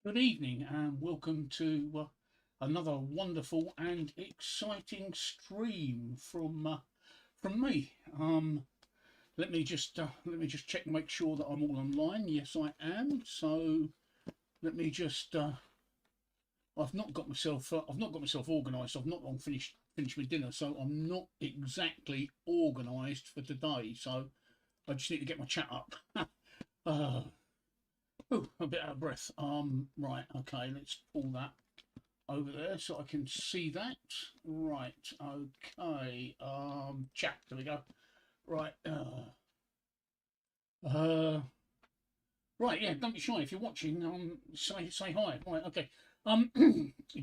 Good evening and welcome to another wonderful and exciting stream from me. Let me just check and make sure that I'm all online. Yes, I am. So let me just I've not got myself organised. I've not long finished my dinner, so I'm not exactly organised for today. So I just need to get my chat up. uh, a bit out of breath. Right. Okay. Let's pull that over there so I can see that. Right. Okay. Chat. There we go. Right. Uh. Right. Yeah. Don't be shy if you're watching. Say hi. Right. Okay. Um.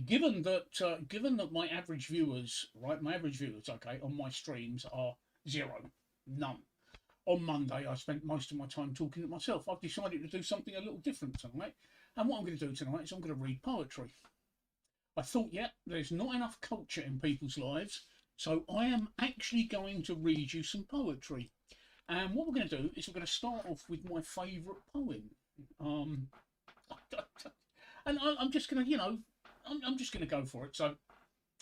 given that my average viewers, right, okay, on my streams are zero, none. On Monday, I spent most of my time talking to myself. I've decided to do something a little different tonight. And what I'm going to do tonight is I'm going to read poetry. I thought, yeah, there's not enough culture in people's lives, so I am actually going to read you some poetry. And what we're going to do is we're going to start off with my favourite poem. Um, and I'm just going to, I'm just going to go for it. So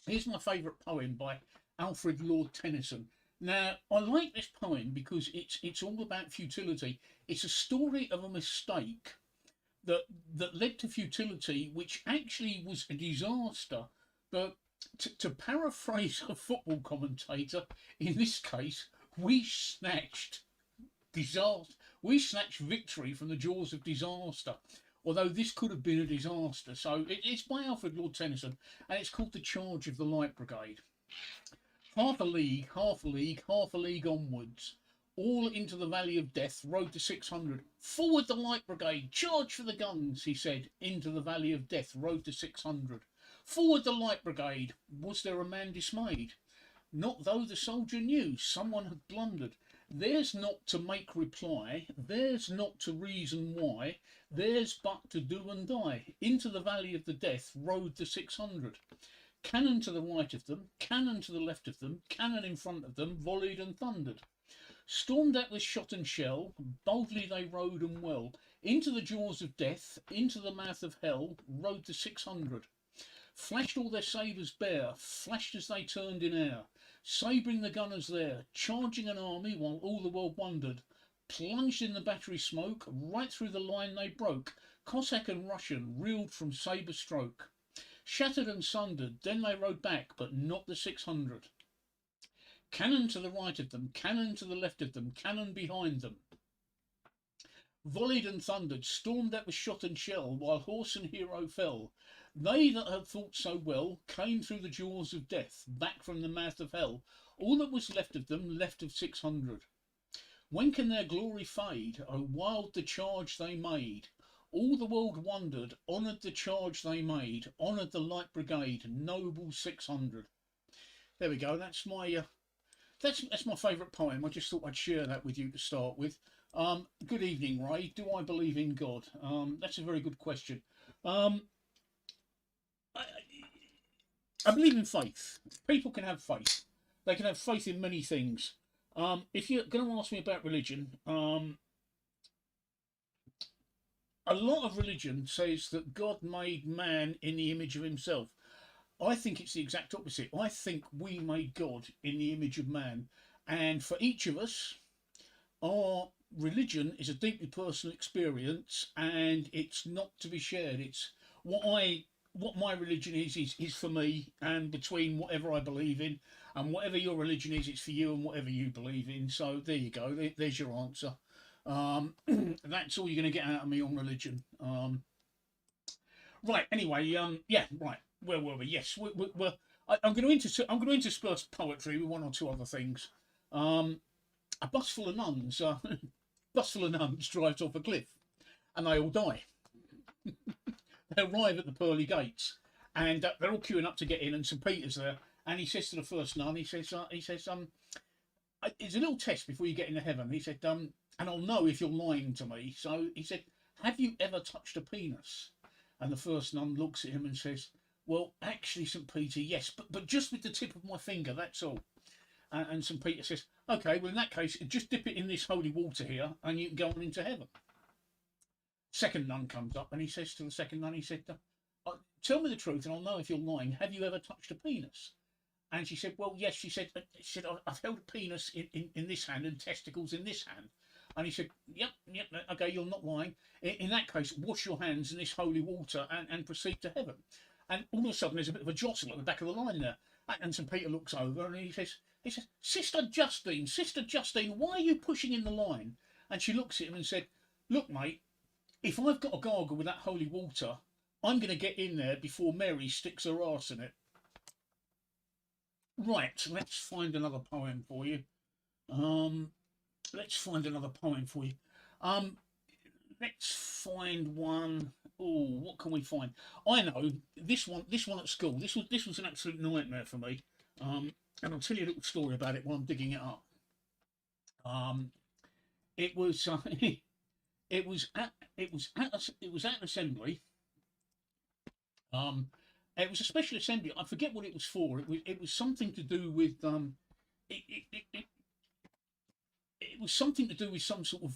here's my favourite poem by Alfred Lord Tennyson. Now, I like this poem because it's all about futility. It's a story of a mistake that led to futility, which actually was a disaster. But to paraphrase a football commentator, in this case, we snatched disaster. We snatched victory from the jaws of disaster. Although this could have been a disaster. So it's by Alfred Lord Tennyson, and it's called The Charge of the Light Brigade. Half a league, half a league, half a league onwards, all into the valley of death, rode the 600. Forward the light brigade, charge for the guns, he said. Into the valley of death, rode the 600. Forward the light brigade, was there a man dismayed? Not though the soldier knew someone had blundered. Theirs not to make reply, theirs not to reason why, theirs but to do and die. Into the valley of the death rode the 600. Cannon to the right of them, cannon to the left of them, cannon in front of them, volleyed and thundered. Stormed at with shot and shell, boldly they rode and well. Into the jaws of death, into the mouth of hell, rode the 600. Flashed all their sabres bare, flashed as they turned in air, sabring the gunners there, charging an army while all the world wondered. Plunged in the battery smoke, right through the line they broke. Cossack and Russian reeled from sabre stroke. Shattered and sundered, then they rode back, but not the 600. Cannon to the right of them, cannon to the left of them, cannon behind them. Volleyed and thundered, stormed at with shot and shell, while horse and hero fell. They that had fought so well came through the jaws of death, back from the mouth of hell. All that was left of them, left of 600. When can their glory fade? Oh, wild the charge they made! All the world wondered, honoured the charge they made, honoured the light brigade, noble 600. There we go. That's my favourite poem. I just thought I'd share that with you to start with. Good evening, Ray. Do I believe in God? That's a very good question. Um, I, I believe in faith. People can have faith. They can have faith in many things. If you're going to ask me about religion, a lot of religion says that God made man in the image of himself. I think it's the exact opposite. I think we made God in the image of man. And for each of us, our religion is a deeply personal experience and it's not to be shared. It's what my religion is for me, and between whatever I believe in and whatever your religion is, it's for you and whatever you believe in. So there you go. There's your answer. That's all you're going to get out of me on religion. Right. Anyway. Yeah. Right. Where were we? Yes. I'm going to intersperse poetry with one or two other things. A bus full of nuns. Bus full of nuns drives off a cliff, and they all die. They arrive at the pearly gates, and they're all queuing up to get in. And St Peter's there, and he says to the first nun, he says, "It's a little test before you get into heaven." He said, "And I'll know if you're lying to me." So he said, "Have you ever touched a penis?" And the first nun looks at him and says, "Well, actually, St Peter, yes, but just with the tip of my finger, that's all." And St Peter says, "Okay, well, in that case, just dip it in this holy water here, and you can go on into heaven." Second nun comes up and he says to the second nun, he said, tell me the truth and I'll know if you're lying. Have you ever touched a penis? And she said, well, yes. She said, I've held a penis in this hand and testicles in this hand. And he said, yep, okay, you're not lying. In that case, wash your hands in this holy water and proceed to heaven. And all of a sudden, there's a bit of a jostle at the back of the line there. And St. Peter looks over and he says, Sister Justine, why are you pushing in the line? And she looks at him and said, look, mate, if I've got a gargle with that holy water, I'm going to get in there before Mary sticks her arse in it. Right, let's find another poem for you. Let's find one. Oh, what can we find? I know this one at school. This was an absolute nightmare for me. And I'll tell you a little story about it while I'm digging it up. It was it was at assembly. It was a special assembly. I forget what it was for. It was something to do with it was something to do with some sort of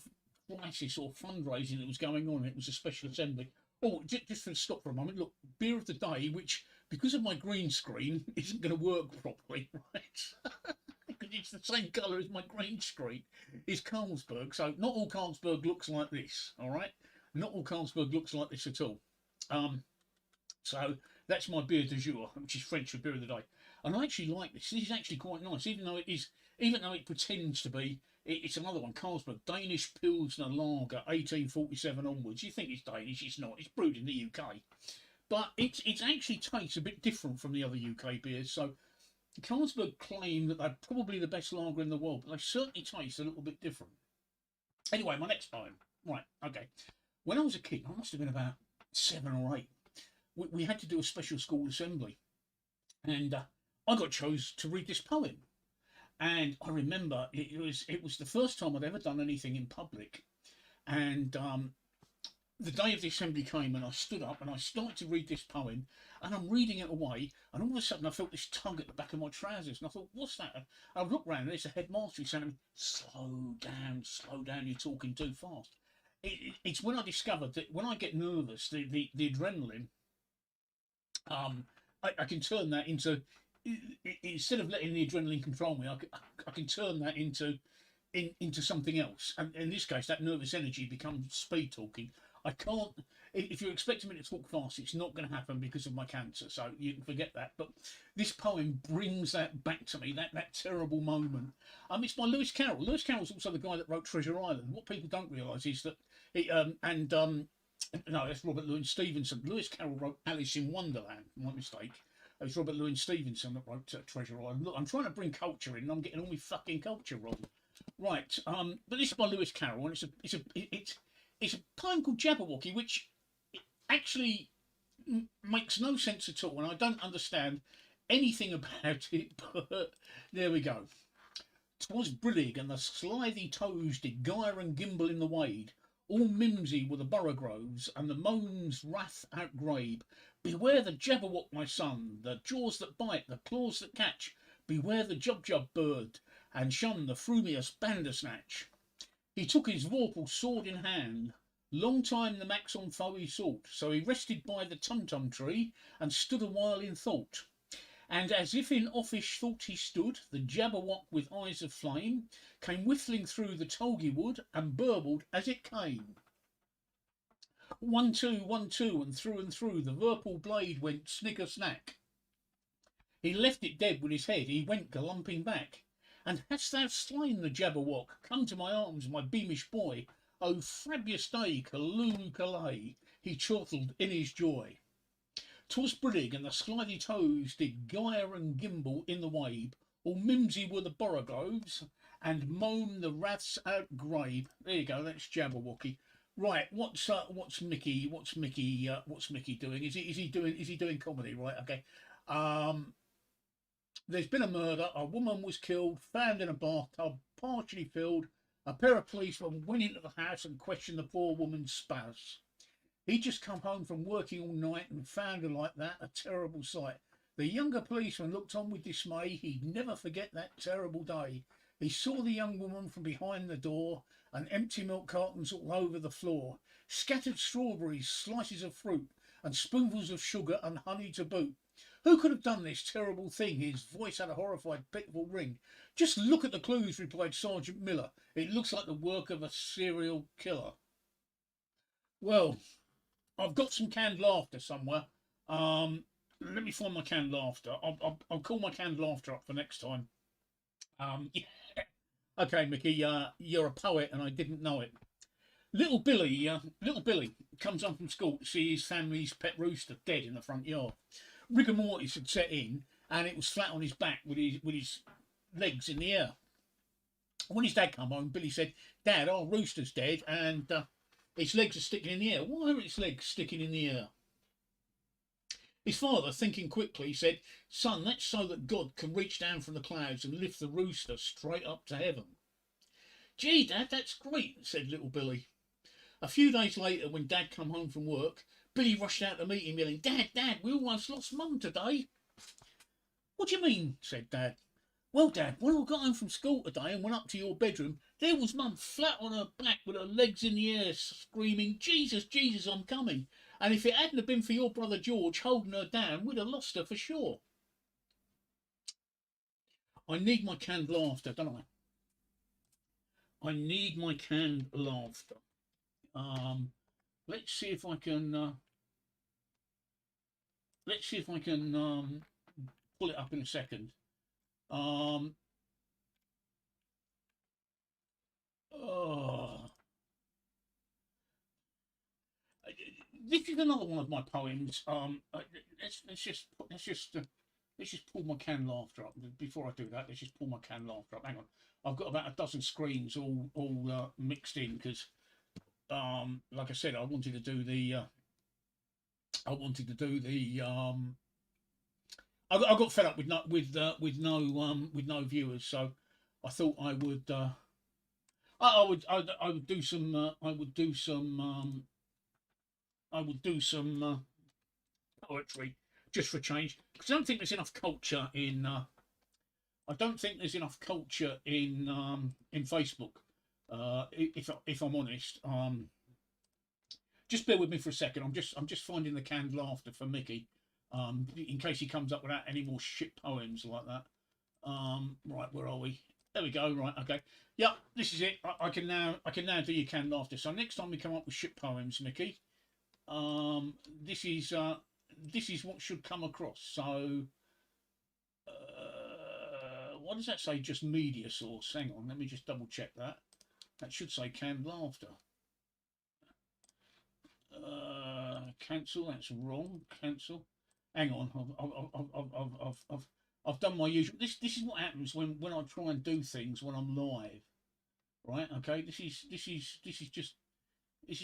crisis or fundraising that was going on. It was a special assembly. Oh, just to stop for a moment. Look, beer of the day, which because of my green screen isn't going to work properly, right? Because it's the same colour as my green screen. Is Carlsberg. So not all Carlsberg looks like this. All right, not all Carlsberg looks like this at all. So that's my beer du jour, which is French for beer of the day. And I actually like this. This is actually quite nice, even though it pretends to be. It's another one, Carlsberg, Danish Pilsner Lager, 1847 onwards. You think it's Danish, it's not. It's brewed in the UK. But it actually tastes a bit different from the other UK beers. So Carlsberg claim that they're probably the best lager in the world, but they certainly taste a little bit different. Anyway, my next poem. Right, okay. When I was a kid, I must have been about 7 or 8, we had to do a special school assembly. And I got chose to read this poem. And I remember it was the first time I'd ever done anything in public. And the day of the assembly came and I stood up and I started to read this poem and I'm reading it away and all of a sudden I felt this tug at the back of my trousers and I thought, what's that? And I looked round and there's a headmaster saying to me, slow down, you're talking too fast. It's when I discovered that when I get nervous, the adrenaline, I can turn that into, instead of letting the adrenaline control me, I can turn that into something else. And in this case, that nervous energy becomes speed talking. I can't. If you're expecting me to talk fast, it's not going to happen because of my cancer. So you can forget that. But this poem brings that back to me. That terrible moment. It's by Lewis Carroll. Lewis Carroll's also the guy that wrote Treasure Island. What people don't realise is that no, that's Robert Louis Stevenson. Lewis Carroll wrote Alice in Wonderland. My mistake. It's Robert Louis Stevenson that wrote Treasure Island. Look, I'm trying to bring culture in, and I'm getting all my fucking culture wrong. Right. But this is by Lewis Carroll, and it's a poem called Jabberwocky, which actually makes no sense at all, and I don't understand anything about it. But there we go. 'Twas brillig, and the slithy toes did gyre and gimble in the wade. All mimsy were the borogoves, and the moan's wrath outgrabe. Beware the Jabberwock, my son, the jaws that bite, the claws that catch. Beware the Jubjub bird, and shun the frumious Bandersnatch. He took his vorpal sword in hand. Long time the Maxon foe he sought, so he rested by the Tumtum tree, and stood a while in thought. And as if in offish thought he stood, the Jabberwock with eyes of flame came whiffling through the tulgey wood, and burbled as it came. 1, 2, 1, 2, and through the vorpal blade went snigger snack. He left it dead with his head, he went galumping back. And hast thou slain the Jabberwock? Come to my arms, my beamish boy. O frabious day, callooh callay, he chortled in his joy. 'Twas brillig, and the slithy toes did gyre and gimble in the wabe. All mimsy were the borogoves, and moan the wraths outgrabe. There you go, that's Jabberwocky. Right, what's Mickey doing? Is he doing comedy? Right, okay. There's been a murder. A woman was killed, found in a bathtub, partially filled. A pair of policemen went into the house and questioned the poor woman's spouse. He'd just come home from working all night and found her like that, a terrible sight. The younger policeman looked on with dismay. He'd never forget that terrible day. He saw the young woman from behind the door, and empty milk cartons all over the floor, scattered strawberries, slices of fruit, and spoonfuls of sugar and honey to boot. Who could have done this terrible thing? His voice had a horrified, pitiful ring. Just look at the clues, replied Sergeant Miller. It looks like the work of a serial killer. Well, I've got some canned laughter somewhere. Let me find my canned laughter. I'll call my canned laughter up for next time. Yeah. Okay, Mickey, you're a poet and I didn't know it. Little Billy comes home from school to see his family's pet rooster dead in the front yard. Rigor mortis had set in, and it was flat on his back with his legs in the air. When his dad come home, Billy said, "Dad, our rooster's dead, and its legs are sticking in the air. Why are its legs sticking in the air?" His father, thinking quickly, said, "Son, that's so that God can reach down from the clouds and lift the rooster straight up to heaven." "Gee, Dad, that's great," said little Billy. A few days later, when Dad come home from work, Billy rushed out to meet him, yelling, Dad, we almost lost Mum today." "What do you mean?" said Dad. "Well, Dad, when I got home from school today and went up to your bedroom, there was Mum flat on her back with her legs in the air, screaming, 'Jesus, Jesus, I'm coming.' And if it hadn't have been for your brother George holding her down, we'd have lost her for sure." I need my canned laughter, don't I? I need my canned laughter. Let's see if I can. Let's see if I can pull it up in a second. Oh. This is another one of my poems. Let's just pull my canned laughter up. Before I do that, let's just pull my canned laughter up. Hang on, I've got about a dozen screens all mixed in because, like I said, I wanted to do the. I got fed up with no viewers, so I thought I would. I would do some. I would do some poetry just for a change, because I don't think there's enough culture in. I don't think there's enough culture in Facebook. If I'm honest, just bear with me for a second. I'm just finding the canned laughter for Mickey, in case he comes up without any more shit poems like that. Right, where are we? There we go. Right, okay. Yeah, this is it. I can now do your canned laughter. So next time we come up with shit poems, Mickey, this is what should come across. So, what does that say? Just media source. Hang on, let me just double check that. That should say canned laughter. Cancel. That's wrong. Cancel. Hang on. I've done my usual. This is what happens when I try and do things when I'm live. Right. Okay. This is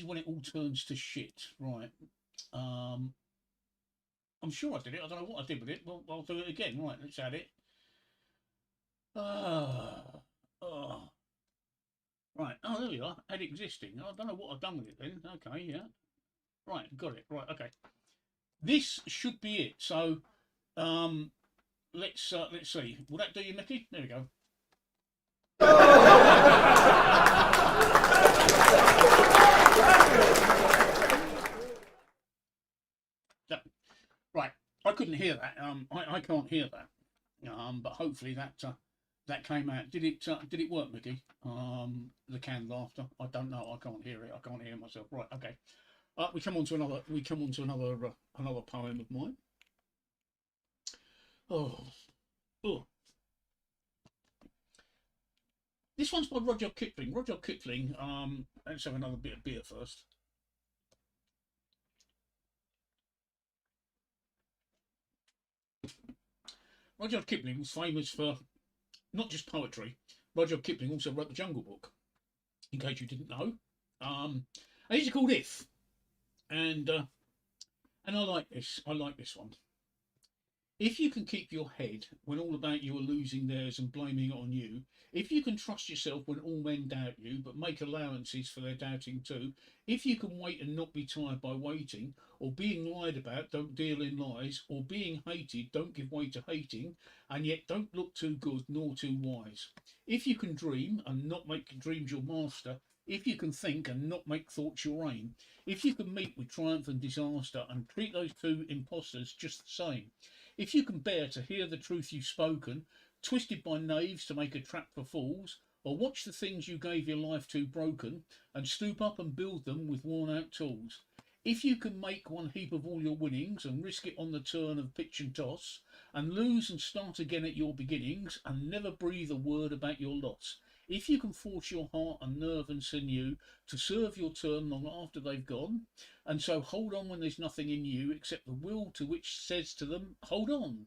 when it all turns to shit. Right. I'm sure I did it. I don't know what I did with it. Well, I'll do it again. Right. Let's add it. Right. Oh, there we are. Add existing. I don't know what I've done with it then. Okay. Yeah. Right. Got it. Right. Okay. This should be it. So, let's see. Will that do you, Mickey? There we go. Right, I couldn't hear that. I can't hear that. But hopefully that came out. Did it work, Mickey? The canned laughter. I don't know. I can't hear it. I can't hear myself. Right. Okay. We come on to another poem of mine. Oh. This one's by Rudyard Kipling. Rudyard Kipling. Let's have another bit of beer first. Rudyard Kipling was famous for not just poetry. Rudyard Kipling also wrote the Jungle Book, in case you didn't know. And it's called If, and I like this. I like this one. If you can keep your head when all about you are losing theirs and blaming it on you, if you can trust yourself when all men doubt you, but make allowances for their doubting too, if you can wait and not be tired by waiting, or being lied about, don't deal in lies, or being hated, don't give way to hating, and yet don't look too good nor too wise. If you can dream and not make dreams your master, if you can think and not make thoughts your aim, if you can meet with triumph and disaster and treat those two impostors just the same, if you can bear to hear the truth you've spoken, twisted by knaves to make a trap for fools, or watch the things you gave your life to broken, and stoop up and build them with worn out tools. If you can make one heap of all your winnings, and risk it on the turn of pitch and toss, and lose and start again at your beginnings, and never breathe a word about your loss. If you can force your heart and nerve and sinew to serve your turn long after they've gone, and so hold on when there's nothing in you except the will to which says to them, hold on.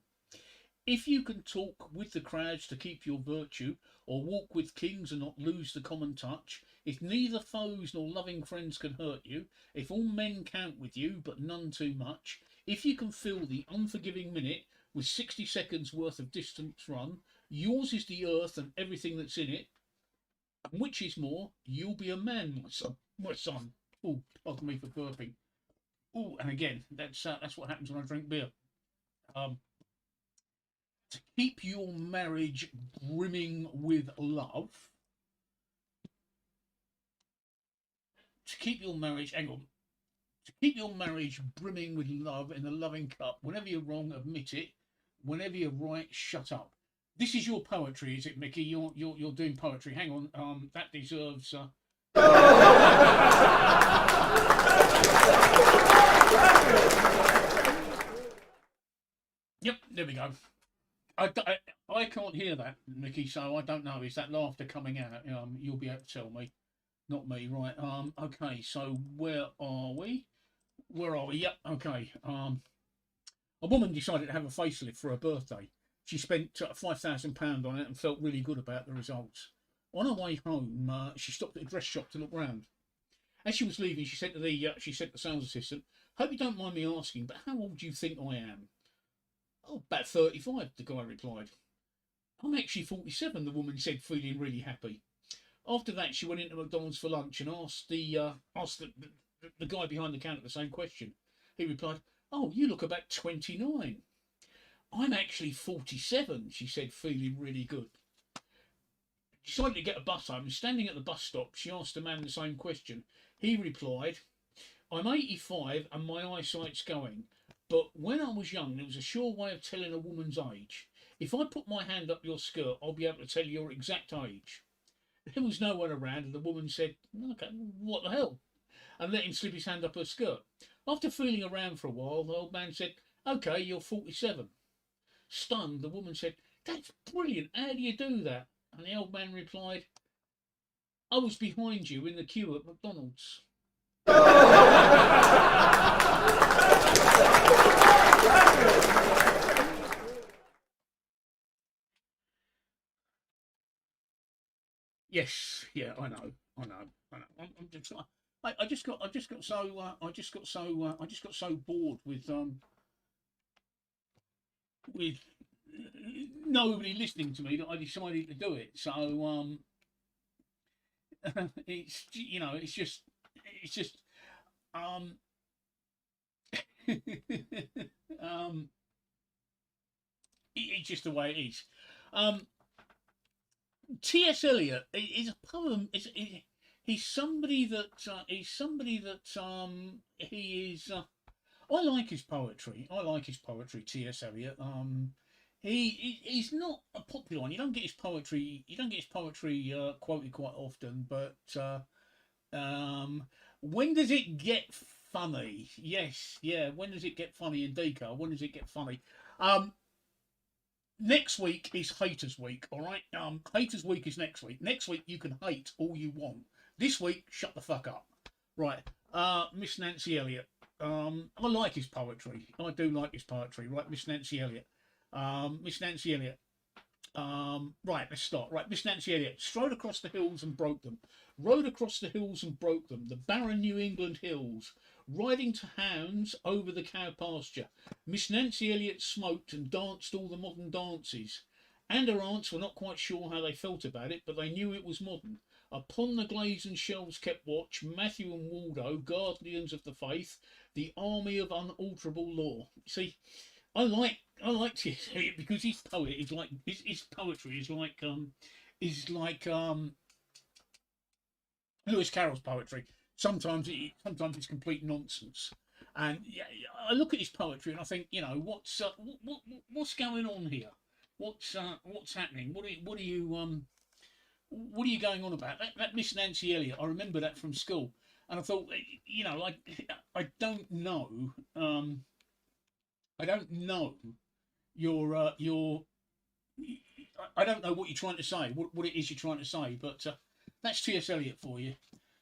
If you can talk with the crowds to keep your virtue, or walk with kings and not lose the common touch, if neither foes nor loving friends can hurt you, if all men count with you but none too much, if you can fill the unforgiving minute with 60 seconds worth of distance run, yours is the earth and everything that's in it, and which is more, you'll be a man, my son. My son. Oh, pardon me for burping. Oh, and again, that's what happens when I drink beer. To keep your marriage brimming with love. To keep your marriage, hang on. To keep your marriage brimming with love in the loving cup. Whenever you're wrong, admit it. Whenever you're right, shut up. This is your poetry, is it, Mickey? You're doing poetry. Hang on. That deserves. Yep, there we go. I can't hear that, Mickey, so I don't know. Is that laughter coming out? You'll be able to tell me, not me, right? Okay. So where are we? Yep. Okay. A woman decided to have a facelift for her birthday. She spent £5,000 on it and felt really good about the results. On her way home, she stopped at a dress shop to look round. As she was leaving, she said to the sales assistant, "Hope you don't mind me asking, but how old do you think I am?" "Oh, about 35, the guy replied. "I'm actually 47, the woman said, feeling really happy. After that, she went into McDonald's for lunch and asked the guy behind the counter the same question. He replied, "Oh, you look about 29. "I'm actually 47, she said, feeling really good. She decided to get a bus home, and standing at the bus stop, she asked the man the same question. He replied, "I'm 85 and my eyesight's going. But when I was young, there was a sure way of telling a woman's age. If I put my hand up your skirt, I'll be able to tell your exact age." There was no one around, and the woman said, "Okay, what the hell?" and let him slip his hand up her skirt. After feeling around for a while, the old man said, "Okay, you're 47. Stunned, the woman said, "That's brilliant. How do you do that?" And the old man replied, "I was behind you in the queue at McDonald's." Yes, yeah, I know. I just got so bored with nobody listening to me that I decided to do it. So it's just um it's just the way it is. T.S. Eliot is a poem. He's somebody that he is. I like his poetry. T.S. Eliot. He's not a popular one. You don't get his poetry. Quoted quite often. But when does it get funny? Yes, yeah. When does it get funny in Deco? When does it get funny? Next week is Haters Week, all right? Haters Week is next week. Next week you can hate all you want. This week, shut the fuck up. Right, Miss Nancy Elliott. I like his poetry. I do like his poetry, right, Miss Nancy Elliott. Miss Nancy Elliott. Right, let's start. Right, Miss Nancy Elliott strode across the hills and broke them, rode across the hills and broke them, the barren New England hills, riding to hounds over the cow pasture. Miss Nancy Elliott smoked and danced all the modern dances, and her aunts were not quite sure how they felt about it, but they knew it was modern. Upon the glades and shelves kept watch Matthew and Waldo, guardians of the faith, the army of unalterable law. See, I like T.S. Eliot because his poet is like his poetry is like Lewis Carroll's poetry. Sometimes it's complete nonsense, and yeah, I look at his poetry and I think, what's going on here? What's happening? What are you going on about? That Miss Nancy Elliott, I remember that from school, and I thought, like I don't know, I don't know your I don't know what you're trying to say, what it is you're trying to say, but that's T.S. Eliot for you.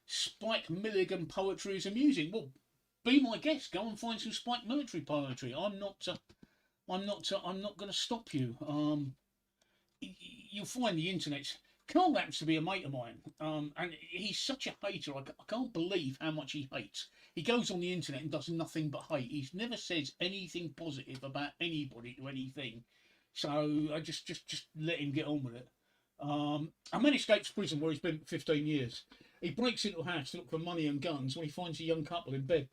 Spike Milligan poetry is amusing. Well, be my guest. Go and find some Spike Military poetry. I'm not going to stop you. You'll find the internet. Carl happens to be a mate of mine, and he's such a hater. I can't believe how much he hates. He goes on the internet and does nothing but hate. He never says anything positive about anybody to anything. So I just let him get on with it. A man escapes prison where he's been 15 years. He breaks into a house to look for money and guns when he finds a young couple in bed.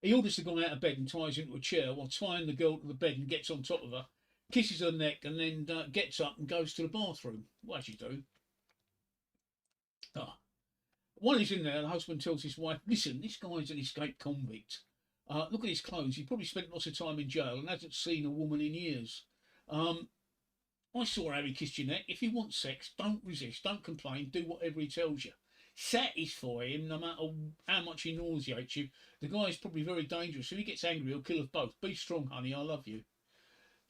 He orders the guy out of bed and ties him to a chair while tying the girl to the bed, and gets on top of her, kisses her neck, and then gets up and goes to the bathroom. What does he do? While he's in there, the husband tells his wife, listen, this guy's an escaped convict. Look at his clothes. He probably spent lots of time in jail and hasn't seen a woman in years. I saw how he kissed your neck. If you want sex, don't resist, don't complain, do whatever he tells you. Satisfy him no matter how much he nauseates you. The guy's probably very dangerous. If he gets angry, he'll kill us both. Be strong, honey, I love you.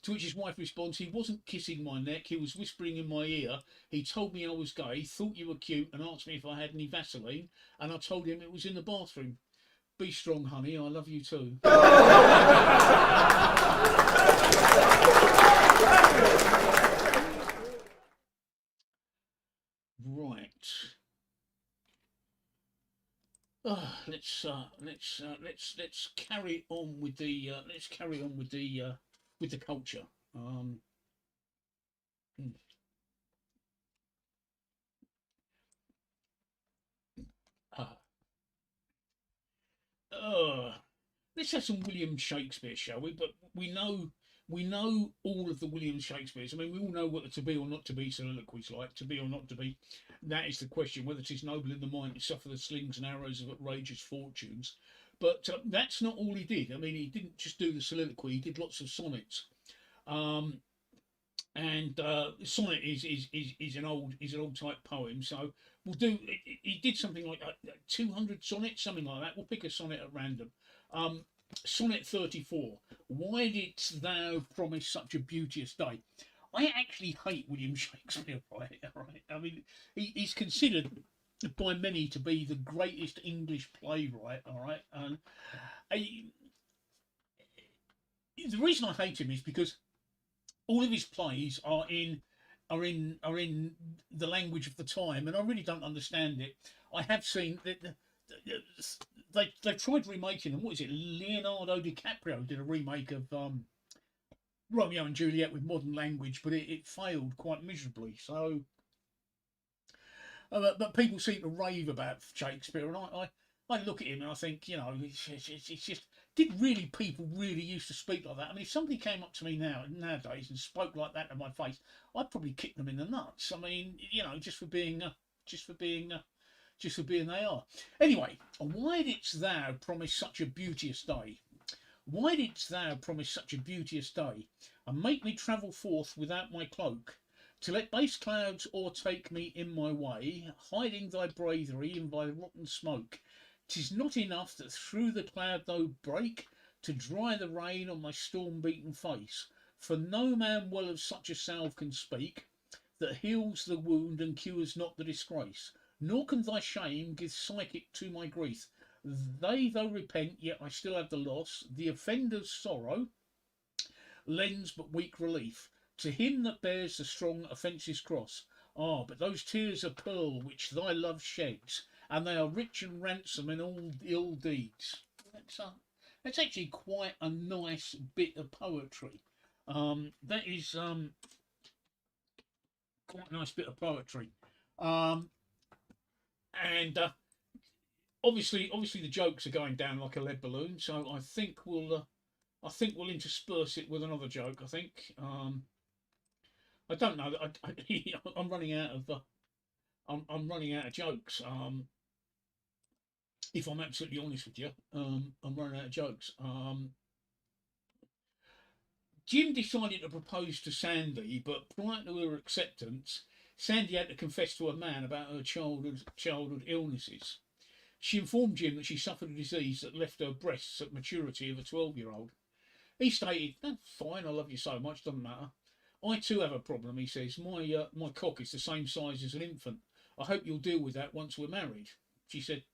To which his wife responds, he wasn't kissing my neck, he was whispering in my ear. He told me I was gay, thought you were cute, and asked me if I had any Vaseline, and I told him it was in the bathroom. Be strong, honey, I love you too. Right. Let's carry on with the culture. Let's have some William Shakespeare, shall we? But we know all of the William Shakespeares. I mean, we all know what the to be or not to be soliloquies like. To be or not to be, that is the question. Whether 'tis noble in the mind to suffer the slings and arrows of outrageous fortunes. But that's not all he did. I mean, he didn't just do the soliloquy. He did lots of sonnets. And sonnet is an old type poem. So we'll do. He did something like 200 sonnets, something like that. We'll pick a sonnet at random. Sonnet 34. Why didst thou promise such a beauteous day? I actually hate William Shakespeare, right? I mean, he's considered by many to be the greatest English playwright, all right? And the reason I hate him is because all of his plays are in the language of the time, and I really don't understand it. I have seen that they've tried remaking them. What is it? Leonardo DiCaprio did a remake of Romeo and Juliet with modern language, but it failed quite miserably. So, but people seem to rave about Shakespeare, and I look at him and I think, it's just, did really people really used to speak like that? I mean, if somebody came up to me nowadays and spoke like that to my face, I'd probably kick them in the nuts. I mean, just for being they are. Anyway, why didst thou promise such a beauteous day? Why didst thou promise such a beauteous day, and make me travel forth without my cloak, to let base clouds o'ertake me in my way, hiding thy bravery in thy rotten smoke? 'Tis not enough that through the cloud thou break, to dry the rain on my storm-beaten face, for no man well of such a salve can speak, that heals the wound and cures not the disgrace. Nor can thy shame give psychic to my grief. They though repent, yet I still have the loss. The offender's sorrow lends but weak relief. To him that bears the strong offence's cross. Ah, but those tears are pearl which thy love sheds, and they are rich and ransom in all ill deeds. That's actually quite a nice bit of poetry. That is quite a nice bit of poetry. Um, and obviously the jokes are going down like a lead balloon. So I think we'll intersperse it with another joke. I think. I don't know. I'm running out of. I'm running out of jokes. If I'm absolutely honest with you, I'm running out of jokes. Jim decided to propose to Sandy, but prior to her acceptance, Sandy had to confess to a man about her childhood illnesses. She informed Jim that she suffered a disease that left her breasts at maturity of a 12-year-old. He stated, "No, fine, I love you so much, doesn't matter. I too have a problem," he says. My cock is the same size as an infant. I hope you'll deal with that once we're married." She said,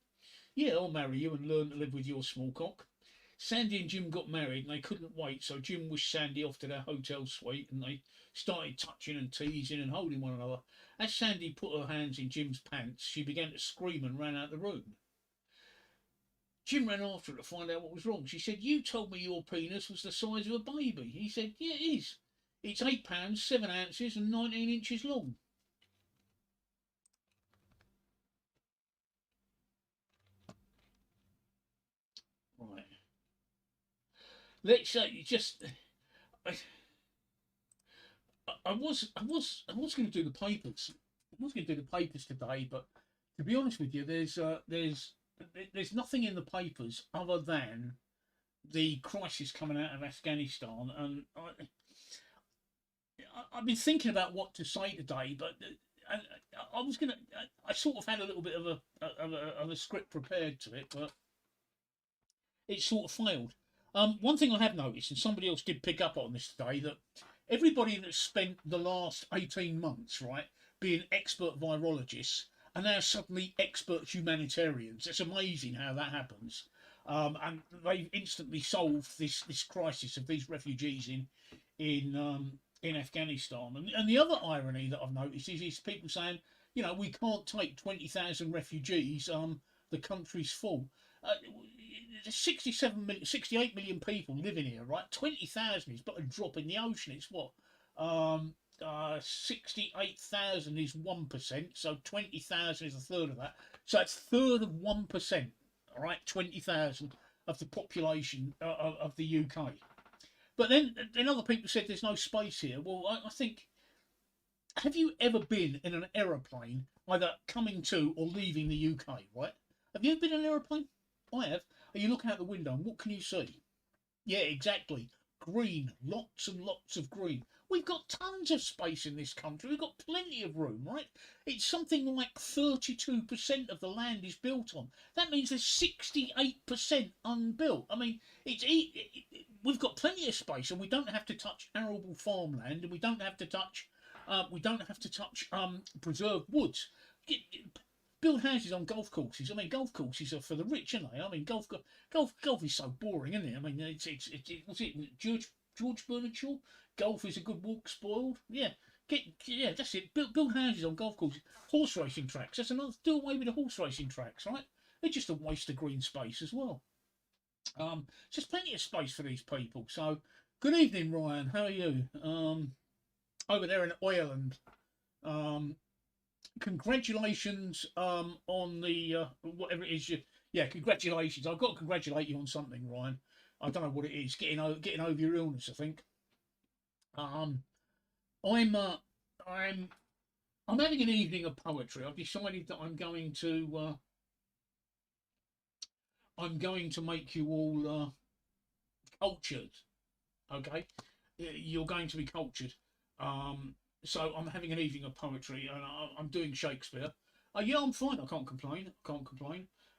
"Yeah, I'll marry you and learn to live with your small cock." Sandy and Jim got married and they couldn't wait, so Jim wished Sandy off to their hotel suite and they started touching and teasing and holding one another. As Sandy put her hands in Jim's pants, she began to scream and ran out of the room. Jim ran after her to find out what was wrong. She said, "You told me your penis was the size of a baby." He said, "Yeah, it is. It's 8 pounds, 7 ounces and 19 inches long." Right. Let's say just I was going to do the papers. I was going to do the papers today, but to be honest with you, there's nothing in the papers other than the crisis coming out of Afghanistan, and I've been thinking about what to say today, but I was gonna. I sort of had a little bit of a script prepared to it, but it sort of failed. One thing I have noticed, and somebody else did pick up on this today, that everybody that's spent the last 18 months, right, being expert virologists are now suddenly expert humanitarians. It's amazing how that happens. And they've instantly solved this crisis of these refugees in Afghanistan. And the other irony that I've noticed is people saying, we can't take 20,000 refugees. The country's full. There's 68 million people living here, right? 20,000 is but a drop in the ocean. It's what? 68,000 is 1%, so 20,000 is a third of that. So it's a third of 1%, all right? 20,000 of the population of the UK. But then other people said there's no space here. Well, I think, have you ever been in an aeroplane, either coming to or leaving the UK, right? Have you ever been in an aeroplane? I have. And you look out the window and what can you see? Yeah, exactly. Green. Lots and lots of green. We've got tons of space in this country. We've got plenty of room, right? It's something like 32% of the land is built on. That means there's 68% unbuilt. I mean, we've got plenty of space, and we don't have to touch arable farmland, and we don't have to touch preserved woods. Build houses on golf courses. I mean, golf courses are for the rich, aren't they? I mean, golf is so boring, isn't it? I mean, what's it? George Bernard Shaw. Golf is a good walk spoiled. Yeah, that's it. Build houses on golf courses. Horse racing tracks. That's another. Do away with the horse racing tracks, right? They're just a waste of green space as well. Just plenty of space for these people. So, good evening, Ryan. How are you? Over there in Ireland. Congratulations on the whatever it is. Congratulations. I've got to congratulate you on something, Ryan. I don't know what it is. Getting over your illness, I think. I'm having an evening of poetry. I've decided that I'm going to make you all cultured. Okay, you're going to be cultured. So I'm having an evening of poetry, and I'm doing Shakespeare. Yeah, I'm fine. I can't complain.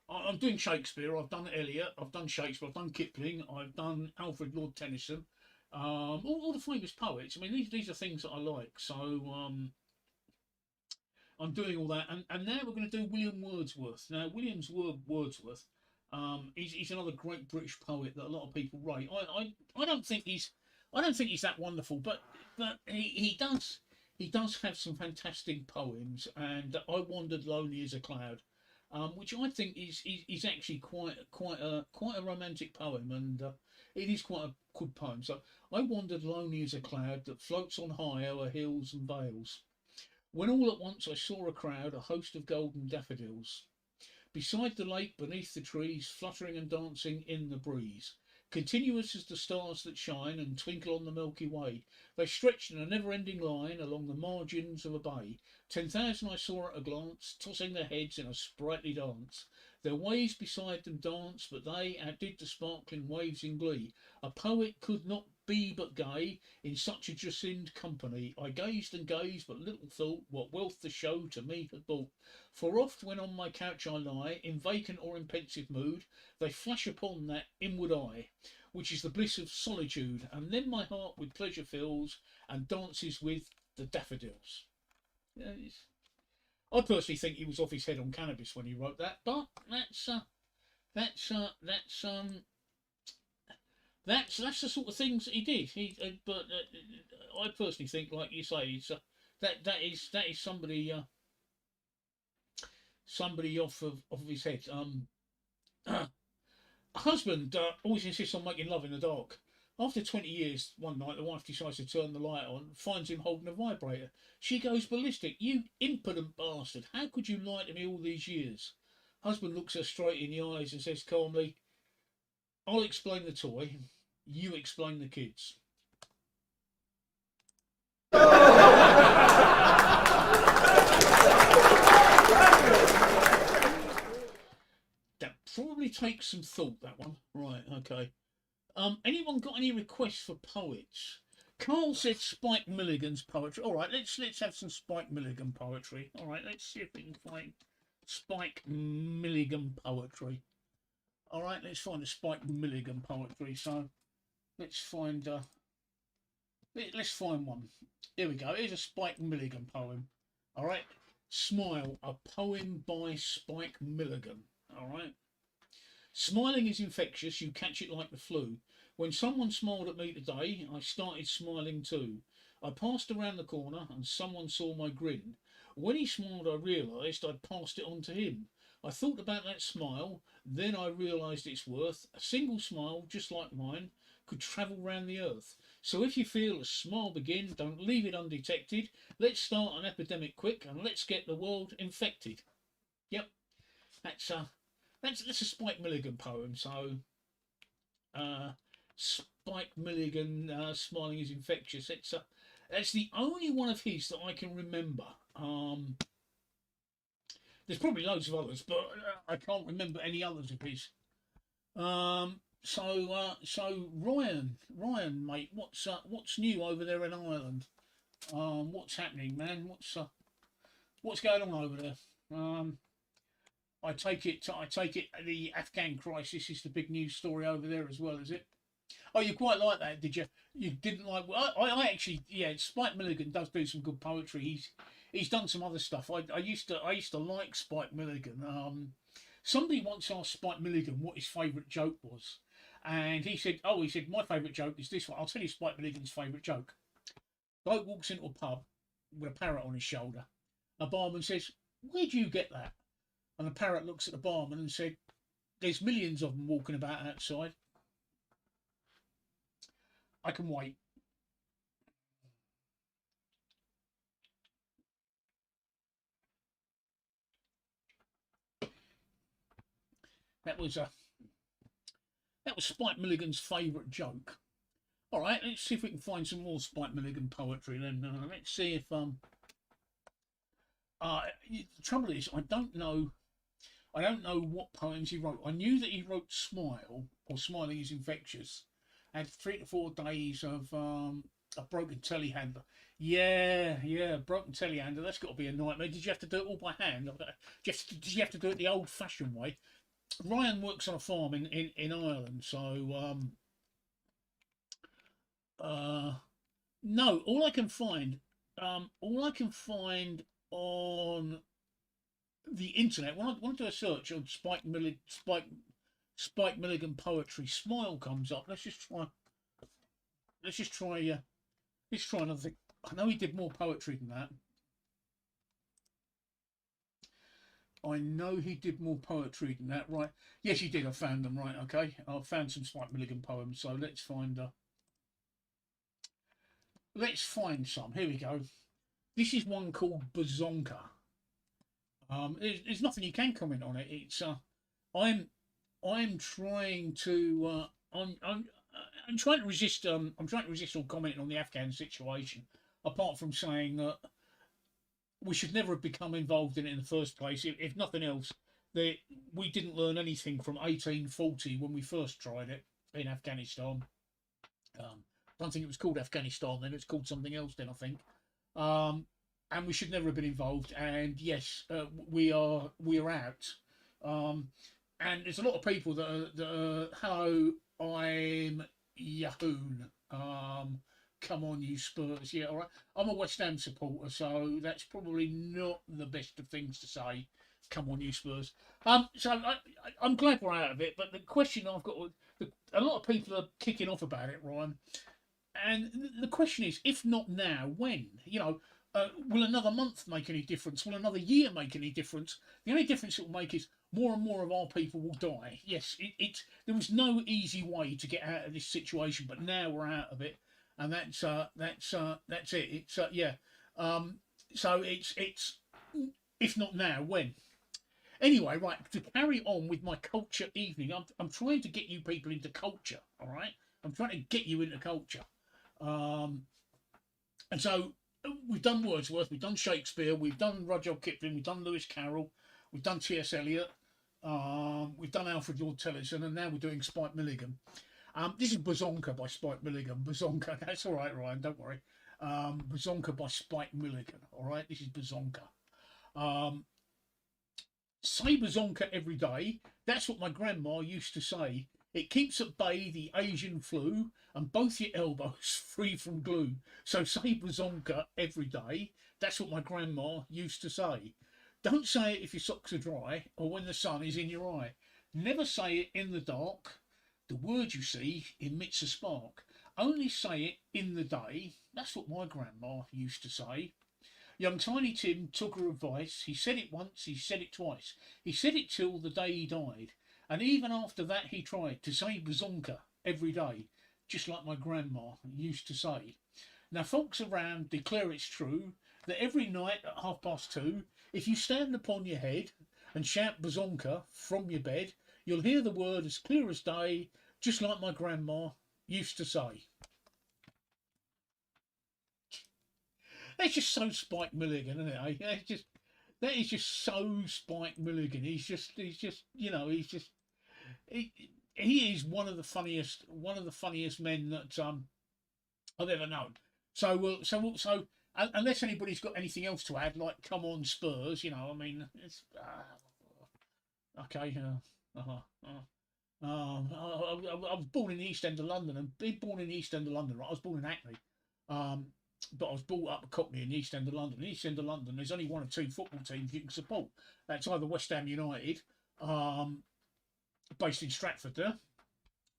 I'm doing Shakespeare. I've done Eliot. I've done Shakespeare. I've done Kipling. I've done Alfred Lord Tennyson. All the famous poets. I mean, these are things that I like. So I'm doing all that, and now we're going to do William Wordsworth. Now, Wordsworth. He's another great British poet that a lot of people rate. I don't think he's I don't think he's that wonderful, but he does have some fantastic poems, and I Wandered Lonely as a Cloud, which I think is actually quite a romantic poem, and it is quite a good poem. So I wandered lonely as a cloud that floats on high o'er hills and vales, when all at once I saw a crowd, a host of golden daffodils. Beside the lake, beneath the trees, fluttering and dancing in the breeze, continuous as the stars that shine and twinkle on the Milky Way, they stretched in a never-ending line along the margins of a bay. 10,000 I saw at a glance, tossing their heads in a sprightly dance. Their waves beside them danced, but they outdid the sparkling waves in glee. A poet could not be but gay in such a jocund company. I gazed and gazed, but little thought what wealth the show to me had brought. For oft, when on my couch I lie, in vacant or in pensive mood, they flash upon that inward eye, which is the bliss of solitude, and then my heart with pleasure fills, and dances with the daffodils. Yeah, I personally think he was off his head on cannabis when he wrote that, but that's that's the sort of things that he did. But I personally think, like you say, it's that is somebody somebody off of his head. A husband always insists on making love in the dark. After 20 years, one night the wife decides to turn the light on, finds him holding a vibrator. She goes ballistic. You impudent bastard! How could you lie to me all these years? Husband looks her straight in the eyes and says calmly, "I'll explain the toy. You explain the kids." That probably takes some thought, that one. Right, okay. Anyone got any requests for poets? Carl said Spike Milligan's poetry. All right, let's have some Spike Milligan poetry. All right, let's see if we can find Spike Milligan poetry. All right, let's find the Spike Milligan poetry. So let's find one. Here we go. Here's a Spike Milligan poem. All right, Smile, a poem by Spike Milligan. All right. Smiling is infectious, you catch it like the flu. When someone smiled at me today, I started smiling too. I passed around the corner and someone saw my grin. When he smiled, I realised I'd passed it on to him. I thought about that smile, then I realised its worth. A single smile, just like mine, could travel round the earth. So if you feel a smile begin, don't leave it undetected. Let's start an epidemic quick and let's get the world infected. Yep, that's a Spike Milligan poem. So, Spike Milligan, smiling is infectious. That's the only one of his that I can remember. There's probably loads of others, but I can't remember any others of his. So Ryan, mate, what's new over there in Ireland? What's happening, man? What's going on over there? I take it the Afghan crisis is the big news story over there as well, is it? Oh, you quite like that, did you? You didn't like? I actually, yeah. Spike Milligan does do some good poetry. He's done some other stuff. I used to like Spike Milligan. Somebody once asked Spike Milligan what his favourite joke was, and he said, my favourite joke is this one. I'll tell you Spike Milligan's favourite joke. Bloke walks into a pub with a parrot on his shoulder. A barman says, "Where'd you get that?" And the parrot looks at the barman and said, "There's millions of them walking about outside." I can wait. That was Spike Milligan's favourite joke. All right, let's see if we can find some more Spike Milligan poetry. Then let's see if the trouble is I don't know what poems he wrote. I knew that he wrote Smile, or Smiling is Infectious. Had 3 to 4 days of a broken telehandler. Yeah, broken telehandler. That's got to be a nightmare. Did you have to do it all by hand? Did you have to do it the old-fashioned way? Ryan works on a farm in Ireland, so no. All I can find on the internet when I want to do a search on Spike Milligan poetry, Smile comes up. Let's just try. let's just try. Let's try another thing. I know he did more poetry than that. I know he did more poetry than that. Right? Yes, he did. I found them. Right? Okay. I found some Spike Milligan poems. So let's find. Let's find some. Here we go. This is one called Bazonka. There's nothing you can comment on it. It's I'm I'm trying to I'm trying to resist I'm trying to resist all commenting on the Afghan situation. Apart from saying that we should never have become involved in it in the first place. If nothing else, that we didn't learn anything from 1840 when we first tried it in Afghanistan. I don't think it was called Afghanistan then. It's called something else then, I think. And we should never have been involved. And yes, we are out. And there's a lot of people that are hello, I'm Yahoon. Come on, you Spurs. Yeah, all right. I'm a West Ham supporter, so that's probably not the best of things to say. Come on, you Spurs. I'm glad we're out of it, but the question I've got, a lot of people are kicking off about it, Ryan. And the question is, if not now, when? Will another month make any difference? Will another year make any difference? The only difference it will make is more and more of our people will die. Yes, there was no easy way to get out of this situation, but now we're out of it, and that's it. It's yeah. So it's if not now, when? Anyway, right, to carry on with my culture evening, I'm trying to get you people into culture. All right, I'm trying to get you into culture. And so we've done Wordsworth, we've done Shakespeare, we've done Rudyard Kipling, we've done Lewis Carroll, we've done T.S. Eliot, we've done Alfred Lord Tennyson, and now we're doing Spike Milligan. This is Bazonka by Spike Milligan. Bazonka, that's all right, Ryan, don't worry. Bazonka by Spike Milligan. All right, this is Bazonka. Say Bazonka every day. That's what my grandma used to say. It keeps at bay the Asian flu and both your elbows free from glue. So say Bazonka every day. That's what my grandma used to say. Don't say it if your socks are dry or when the sun is in your eye. Never say it in the dark. The word you see emits a spark. Only say it in the day. That's what my grandma used to say. Young Tiny Tim took her advice. He said it once, he said it twice. He said it till the day he died. And even after that he tried to say Bazonka every day, just like my grandma used to say. Now folks around declare it's true that every night at 2:30, if you stand upon your head and shout Bazonka from your bed, you'll hear the word as clear as day, just like my grandma used to say. That's just so Spike Milligan, isn't it? That is just so Spike Milligan. He's just he is one of the funniest men that I've ever known. So unless anybody's got anything else to add, like come on Spurs, I mean, it's okay. I was born in the East End of London, and being born in the East End of London, right? I was born in Hackney, but I was brought up at Cockney in the East End of London. In the East End of London, there's only one or two football teams you can support. That's either West Ham United, based in Stratford there,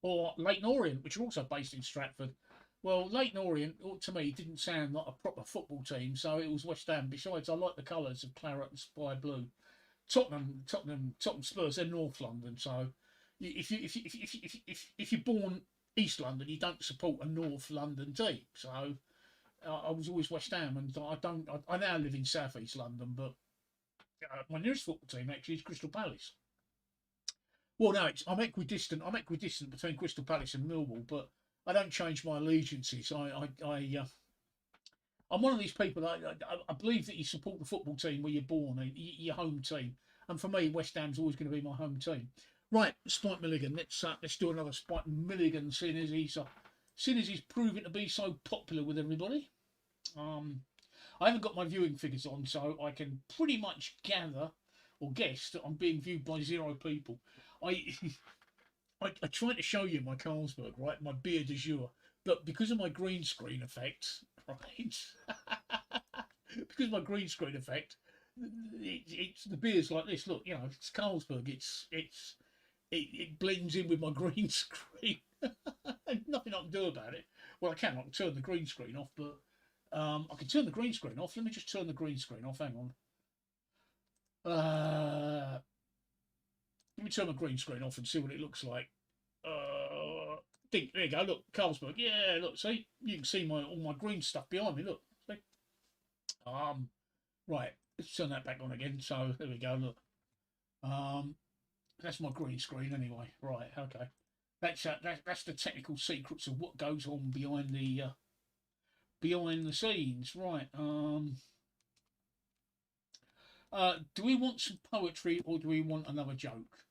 or Leyton Orient, which are also based in Stratford. Well, Leyton Orient, to me, didn't sound like a proper football team, so it was West Ham. Besides, I like the colours of claret and sky blue. Tottenham Spurs, they're North London, so if you're born East London, you don't support a North London team. So I was always West Ham, and I now live in South East London, but my nearest football team actually is Crystal Palace. Well, no, I'm equidistant. I'm equidistant between Crystal Palace and Millwall, but I don't change my allegiances. I'm one of these people that I believe that you support the football team where you're born, your home team. And for me, West Ham's always going to be my home team. Right, Spike Milligan. Let's do another Spike Milligan, seeing as he's proving to be so popular with everybody. I haven't got my viewing figures on, so I can pretty much gather or guess that I'm being viewed by 0 people. I tried to show you my Carlsberg, right, my beer de jour, but because of my green screen effect, right, because of my green screen effect, it's the beer's like this. Look, it's Carlsberg. It blends in with my green screen. Nothing I can do about it. Well, I can turn the green screen off, but I can turn the green screen off. Let me just turn the green screen off. Hang on. Let me turn my green screen off and see what it looks like. There you go. Look, Carlsberg. Yeah, look. See, you can see all my green stuff behind me. Look. See. Right. Let's turn that back on again. So there we go. Look. That's my green screen anyway. Right. Okay. That's the technical secrets of what goes on behind the scenes. Right. Do we want some poetry or do we want another joke?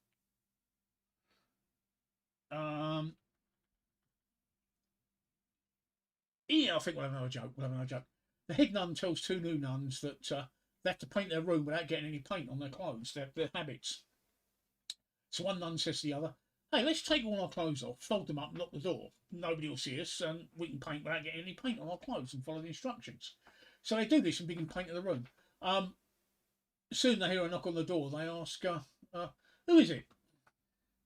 Yeah, I think we'll have another joke. The head nun tells two new nuns that they have to paint their room without getting any paint on their clothes, their habits. So one nun says to the other, "Hey, let's take all our clothes off, fold them up, and lock the door. Nobody will see us, and we can paint without getting any paint on our clothes and follow the instructions." So they do this and begin painting the room. Soon they hear a knock on the door. They ask, "Who is it?"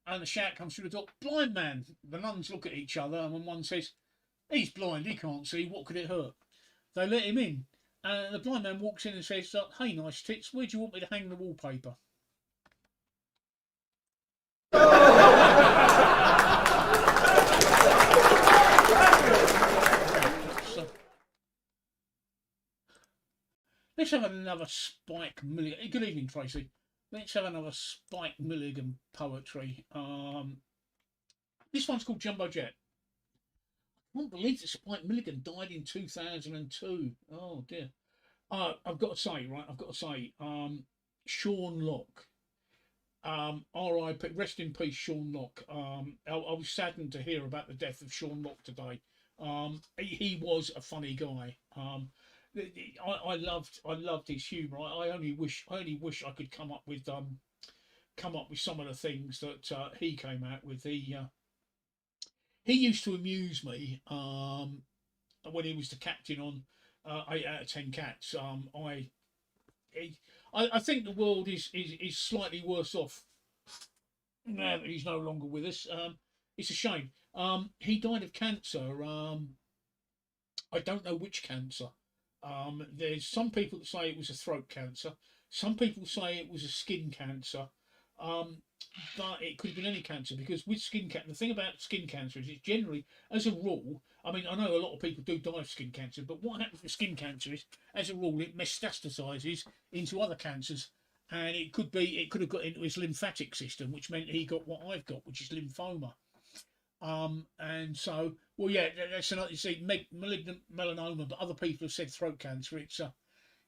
And the shout comes through the door, "Blind man." The nuns look at each other, and when one says, "He's blind, he can't see, what could it hurt?" They let him in. And the blind man walks in and says, "Hey, nice tits, where do you want me to hang the wallpaper?" Let's have another Spike Milligan. Good evening, Tracy. Let's have another Spike Milligan poetry. This one's called Jumbo Jet. I can't believe that Spike Milligan died in 2002. Oh dear. I've got to say, Sean Locke. R.I.P. Rest in peace, Sean Locke. I was saddened to hear about the death of Sean Locke today. He was a funny guy. I loved his humour. I only wish I could come up with some of the things that he came out with. He used to amuse me when he was the captain on 8 out of 10 Cats. I think the world is slightly worse off now that he's no longer with us. It's a shame. He died of cancer. I don't know which cancer. There's some people that say it was a throat cancer. Some people say it was a skin cancer. But it could have been any cancer, because with skin cancer, the thing about skin cancer is it's generally, as a rule, I mean, I know a lot of people do die of skin cancer, but what happens with skin cancer is, as a rule, it metastasizes into other cancers, and it could have got into his lymphatic system, which meant he got what I've got, which is lymphoma. And so, well, yeah, that's another, you see, malignant melanoma, but other people have said throat cancer.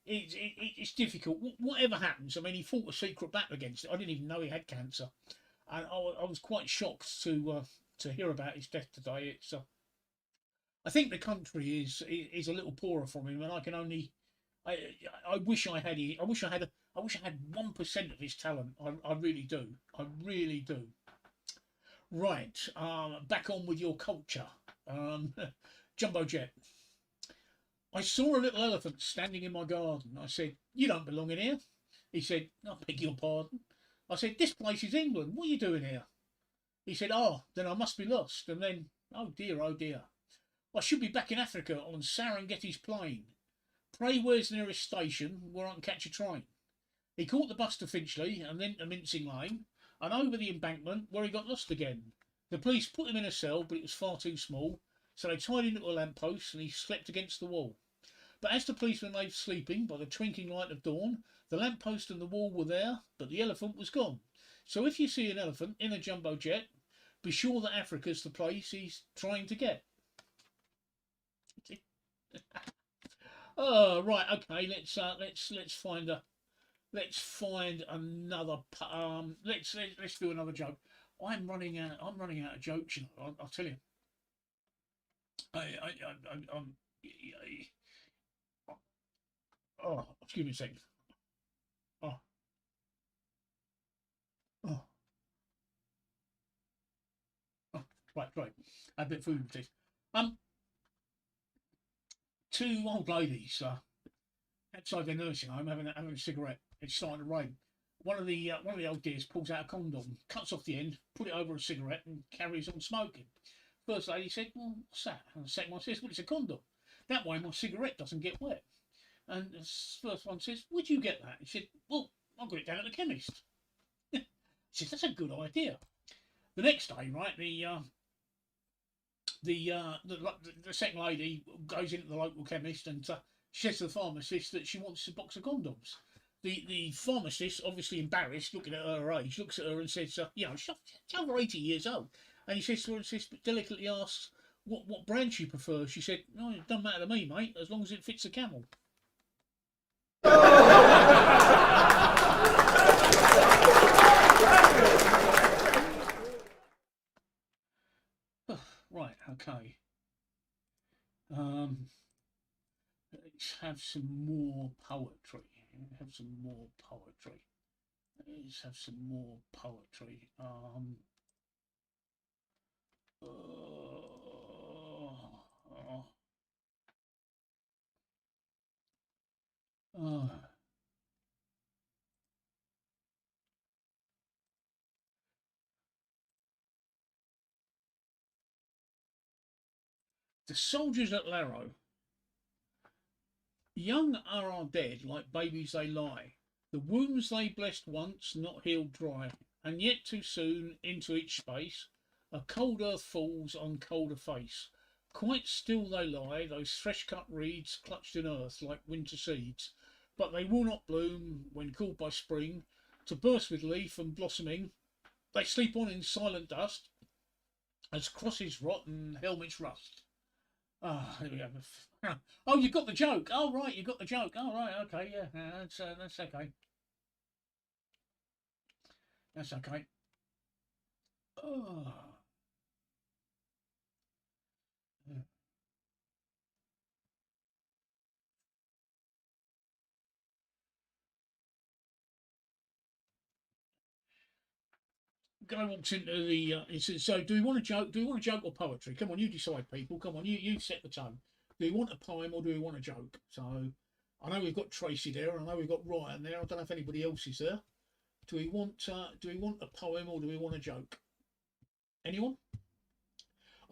It's difficult. Whatever happens, I mean, he fought a secret battle against it. I didn't even know he had cancer, and I was quite shocked to hear about his death today. I think the country is a little poorer from him, and I can only. I wish I had. I wish I had 1% of his talent. I really do. I really do. Right. Back on with your culture. Jumbo Jet. I saw a little elephant standing in my garden. I said, "You don't belong in here." He said, "I beg your pardon." I said, "This place is England. What are you doing here?" He said, "Oh, then I must be lost." And then, oh dear, I should be back in Africa on Serengeti's plain. Pray, where's the nearest station where I can catch a train? He caught the bus to Finchley and then to Mincing Lane and over the embankment where he got lost again. The police put him in a cell, but it was far too small, so they tied him to a lamppost and he slept against the wall. But as the policeman lay sleeping by the twinkling light of dawn, the lamppost and the wall were there, but the elephant was gone. So if you see an elephant in a jumbo jet, be sure that Africa's the place he's trying to get. Oh, right, okay. Let's find another. Let's do another joke. I'm running out of jokes. You know, I'll tell you. Oh, excuse me a second. Oh, oh, oh. Right. I had a bit of food, please. Two old ladies outside their nursing home having a cigarette. It's starting to rain. One of the old dears pulls out a condom, cuts off the end, put it over a cigarette, and carries on smoking. first lady said, well, what's that? And the second one says, well, it's a condom. That way my cigarette doesn't get wet. And the first one says, where'd you get that? He said, well, I got it down at the chemist. He says, that's a good idea. The next day, right, the second lady goes into the local chemist and she says to the pharmacist that she wants a box of condoms. The pharmacist, obviously embarrassed, looking at her age, looks at her and says, she's over 80 years old. And he says to her, but delicately asks what brand she prefers. She said, no, it doesn't matter to me, mate, as long as it fits a camel. Right, okay. Let's have some more poetry. Let's have some more poetry. The soldiers at Larrow. Young are our dead, like babies they lie. The wounds they blessed once, not healed dry. And yet too soon, into each space, a cold earth falls on colder face. Quite still they lie, those fresh-cut reeds clutched in earth like winter seeds. But they will not bloom when called by spring to burst with leaf and blossoming. They sleep on in silent dust as crosses rot and helmets rust. Ah, there we go. Oh, you got the joke. Oh, right, you got the joke. Oh, right, okay, yeah, that's okay. That's okay. Oh. Yeah. Guy walks into the. He says, "So, do we want a joke? Do we want a joke or poetry? Come on, you decide, people. Come on, you set the tone. Do we want a poem or do we want a joke?" So, I know we've got Tracy there. I know we've got Ryan there. I don't know if anybody else is there. Do we want a poem or do we want a joke? Anyone?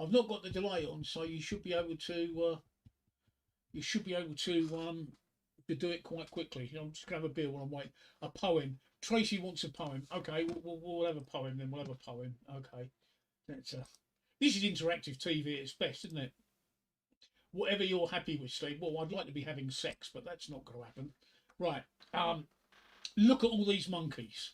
I've not got the delay on, so you should be able to. To do it quite quickly. I'm just gonna have a beer while I'm waiting. A poem. Tracy wants a poem. Okay, we'll have a poem then. We'll have a poem. Okay. That's this is interactive TV at its best, isn't it? Whatever you're happy with, Steve. Well, I'd like to be having sex, but that's not going to happen. Right. Look at all these monkeys.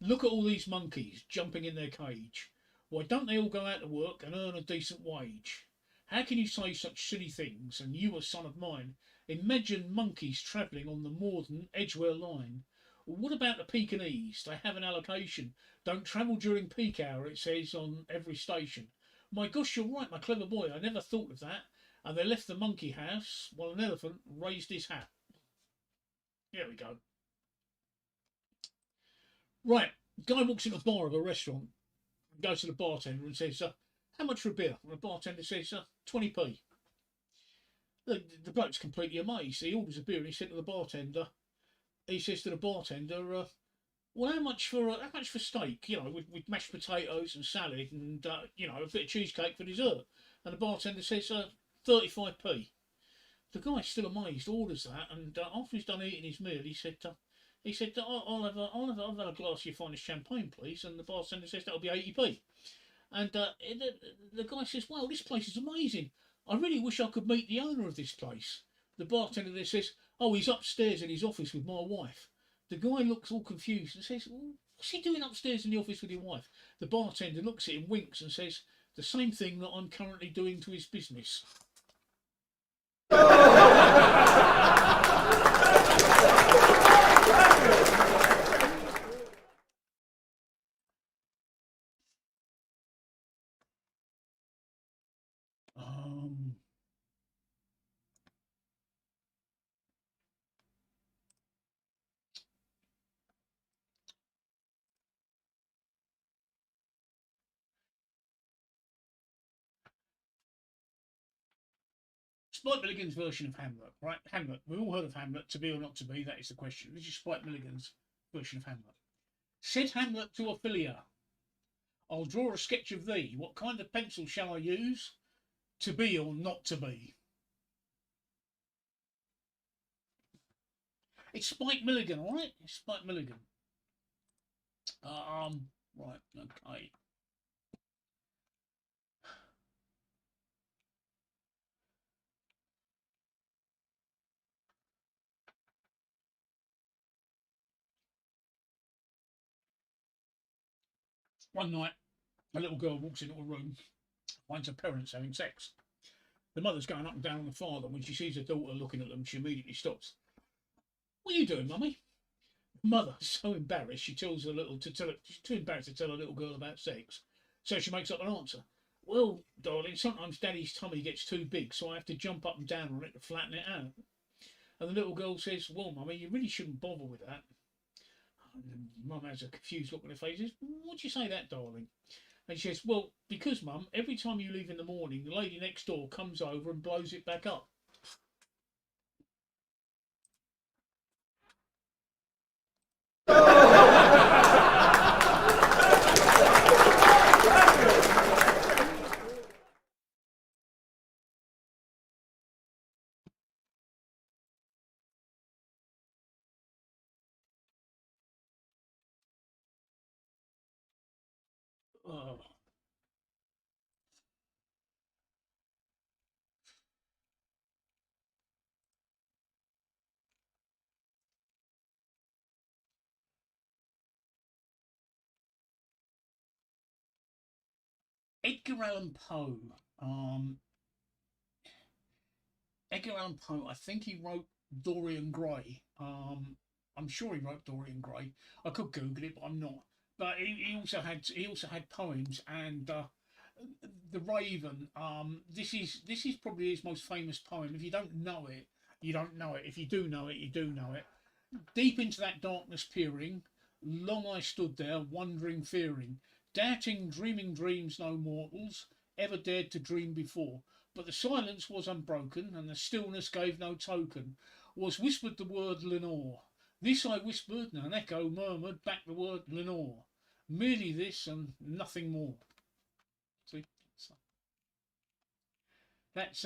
Look at all these monkeys jumping in their cage. Why don't they all go out to work and earn a decent wage? How can you say such silly things? And you, a son of mine, imagine monkeys travelling on the Morden Edgware line. What about the Pekingese? They have an allocation. Don't travel during peak hour, it says on every station. My gosh, you're right, my clever boy. I never thought of that. And they left the monkey house while an elephant raised his hat. Here we go. Right, guy walks into a bar of a restaurant, goes to the bartender and says, how much for a beer? And the bartender says, 20p. The bloke's completely amazed. He orders a beer and he said to the bartender, well, how much for steak? You know, with mashed potatoes and salad and a bit of cheesecake for dessert. And the bartender says 35p. The guy's still amazed, orders that, and after he's done eating his meal, he said, I'll have a glass of your finest champagne, please. And the bartender says that'll be 80p. And the guy says, well, this place is amazing. I really wish I could meet the owner of this place. The bartender there says, oh, he's upstairs in his office with my wife. The guy looks all confused and says, well, what's he doing upstairs in the office with your wife? The bartender looks at him, winks and says, the same thing that I'm currently doing to his business. Spike Milligan's version of Hamlet, right? Hamlet. We've all heard of Hamlet. To be or not to be, that is the question. This is Spike Milligan's version of Hamlet. Said Hamlet to Ophelia, I'll draw a sketch of thee. What kind of pencil shall I use? To be or not to be? It's Spike Milligan, all right? It's Spike Milligan. Right, okay. One night, a little girl walks into a room, finds her parents having sex. The mother's going up and down on the father. When she sees her daughter looking at them, she immediately stops. What are you doing, mummy? Mother, so embarrassed, she tells her little to tell her, she's too embarrassed to tell her little girl about sex. So she makes up an answer. Well, darling, sometimes Daddy's tummy gets too big, so I have to jump up and down on it to flatten it out. And the little girl says, well, mummy, you really shouldn't bother with that. And Mum has a confused look on her face. Says, what do you say that, darling? And she says, well, because, Mum, every time you leave in the morning, the lady next door comes over and blows it back up. Oh. Edgar Allan Poe. Um, Edgar Allan Poe. I think he wrote Dorian Gray. I'm sure he wrote Dorian Gray. I could Google it, but I'm not. But he also had poems and the Raven. This is probably his most famous poem. If you don't know it, you don't know it. If you do know it, you do know it. Deep into that darkness peering, long I stood there, wondering, fearing, doubting, dreaming dreams no mortals ever dared to dream before. But the silence was unbroken, and the stillness gave no token. Was whispered the word Lenore. This I whispered, and an echo murmured back the word Lenore. Merely this and nothing more. See, that's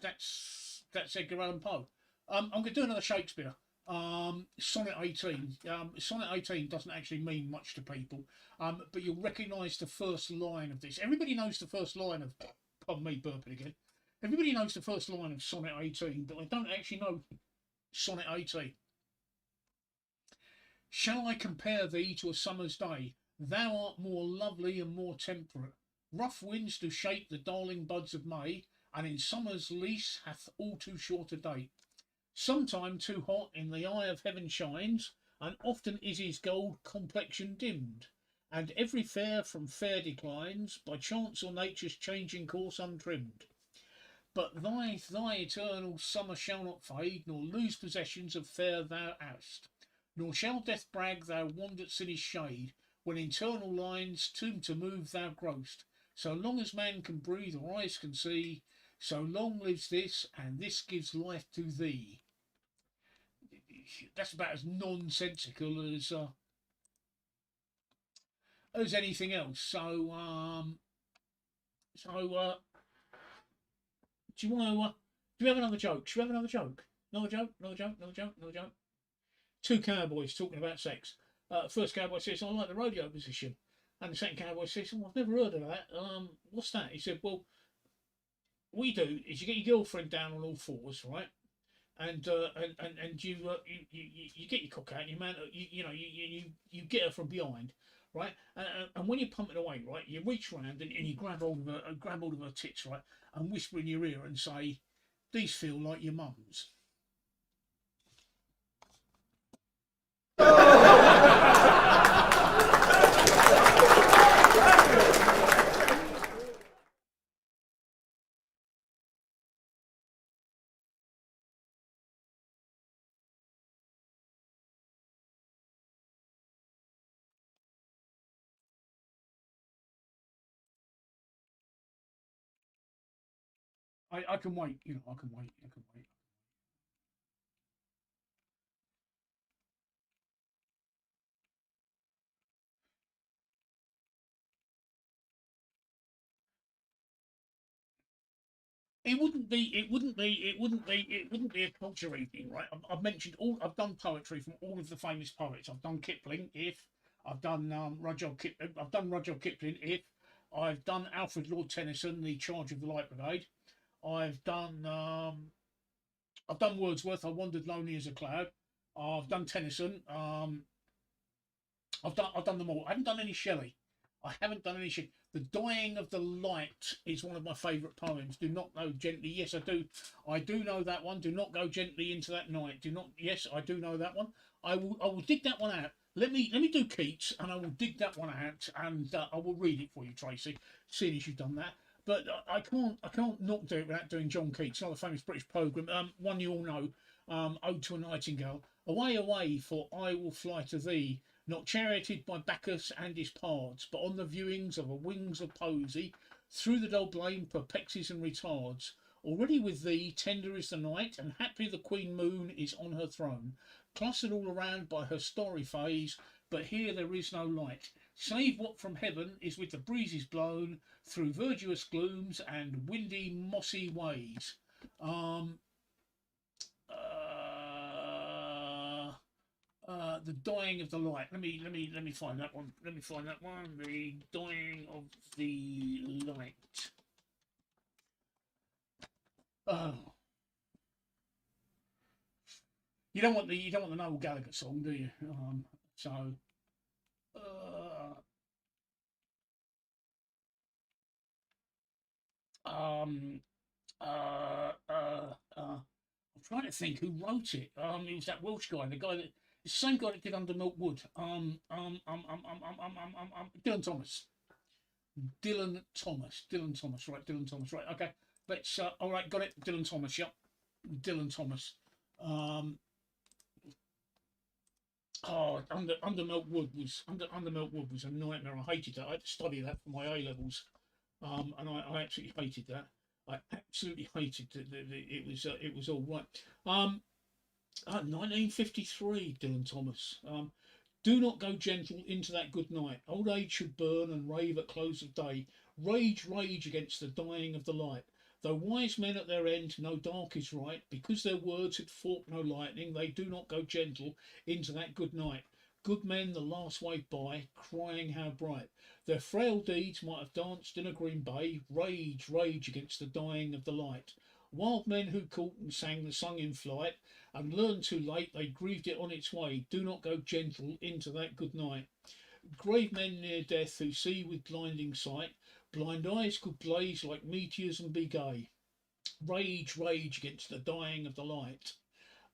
that's Edgar Allan Poe. I'm going to do another Shakespeare. Sonnet 18. Sonnet 18 doesn't actually mean much to people, but you'll recognise the first line of this. Everybody knows the first line of. Pardon me, burping again. Everybody knows the first line of Sonnet 18, but I don't actually know Sonnet 18. Shall I compare thee to a summer's day? Thou art more lovely and more temperate. Rough winds do shake the darling buds of May, and in summer's lease hath all too short a date. Sometime too hot in the eye of heaven shines, and often is his gold complexion dimmed, and every fair from fair declines, by chance or nature's changing course untrimmed. But thy eternal summer shall not fade, nor lose possessions of fair thou hast, nor shall death brag thou wander'st in his shade, when internal lines to move thou grow'st. So long as man can breathe or eyes can see, so long lives this, and this gives life to thee. That's about as nonsensical as anything else. So do you want to? Do we have another joke? Should we have another joke? Another joke? Another joke? Another joke? Another joke? Two cowboys talking about sex. First cowboy says, "I like the rodeo position," and the second cowboy says, "Oh, I've never heard of that. What's that?" He said, "Well, what you do is you get your girlfriend down on all fours, right? And you get your cock out, and you man, you get her from behind, right? And when you're pumping away, right, you reach round and you grab hold of her tits, right, and whisper in your ear and say, these feel like your mum's." I can wait, I can wait, I can wait. it wouldn't be. It wouldn't be. It wouldn't be. It wouldn't be a culture evening, right? I've mentioned all. I've done poetry from all of the famous poets. I've done Kipling. If I've done Rudyard Kipling. I've done Rudyard Kipling. If I've done Alfred Lord Tennyson, The Charge of the Light Brigade. I've done. I've done Wordsworth. I wandered lonely as a cloud. I've done Tennyson. I've done them all. I haven't done any Shelley. I haven't done any Shelley. The Dying of the Light is one of my favourite poems. Do not go gently. Yes, I do. I do know that one. Do not go gently into that night. Do not. Yes, I do know that one. I will dig that one out. Let me do Keats, and I will dig that one out, and I will read it for you, Tracy. Seeing as you've done that. But I can't not do it without doing John Keats, another famous British poem. One you all know. Ode to a Nightingale. Away, away, for I will fly to thee, not charioted by Bacchus and his pards, but on the viewings of a wings of posy, through the dull blame perplexes and retards. Already with thee tender is the night, and happy the Queen Moon is on her throne, clustered all around by her starry phase, but here there is no light, save what from heaven is with the breezes blown, through verdurous glooms and windy mossy ways. The Dying of the Light. Let me find that one. Let me find that one. The Dying of the Light. Oh, you don't want the Noel Gallagher song, do you? So. I'm trying to think who wrote it. It was that Welsh guy, the same guy that did Under Milk Wood. Dylan Thomas. Dylan Thomas. Right, Dylan Thomas. Right, okay. Let's. All right, got it. Dylan Thomas. Yep. Dylan Thomas. Under Milk Wood was a nightmare. I hated that. I had to study that for my A levels. And I absolutely hated that. I absolutely hated it was all right. 1953, Dylan Thomas. Do not go gentle into that good night. Old age should burn and rave at close of day. Rage, rage against the dying of the light. Though wise men at their end know dark is right, because their words had forked no lightning, they do not go gentle into that good night. Good men the last wave by, crying how bright. Their frail deeds might have danced in a green bay. Rage, rage against the dying of the light. Wild men who caught and sang the song in flight, and learned too late they grieved it on its way. Do not go gentle into that good night. Grave men near death who see with blinding sight, blind eyes could blaze like meteors and be gay. Rage, rage against the dying of the light.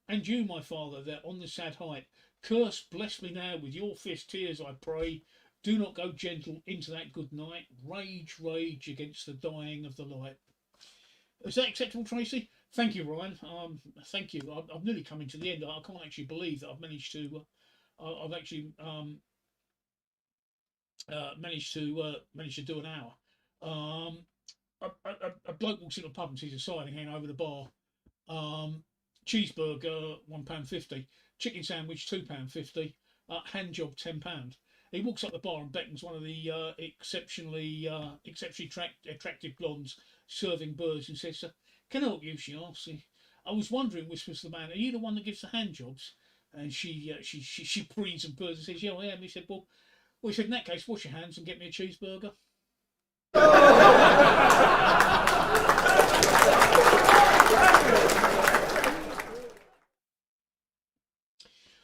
And you, my father, there on the sad height, curse, bless me now with your fierce tears, I pray. Do not go gentle into that good night. Rage, rage against the dying of the light. Is that acceptable, Tracy? Thank you, Ryan. Thank you. I've nearly coming to the end. I can't actually believe that I've managed to. I've actually managed to do an hour. A bloke walks into a pub and sees a sign hanging over the bar. Cheeseburger £1.50, chicken sandwich £2.50, hand job £10. He walks up the bar and beckons one of the exceptionally attractive blondes serving birds and says, "Can I help you?" She asks. "I was wondering," whispers the man, "are you the one that gives the hand jobs?" And she preens and purrs and says, "Yeah, I am." He said, "Well, he said, in that case, wash your hands and get me a cheeseburger."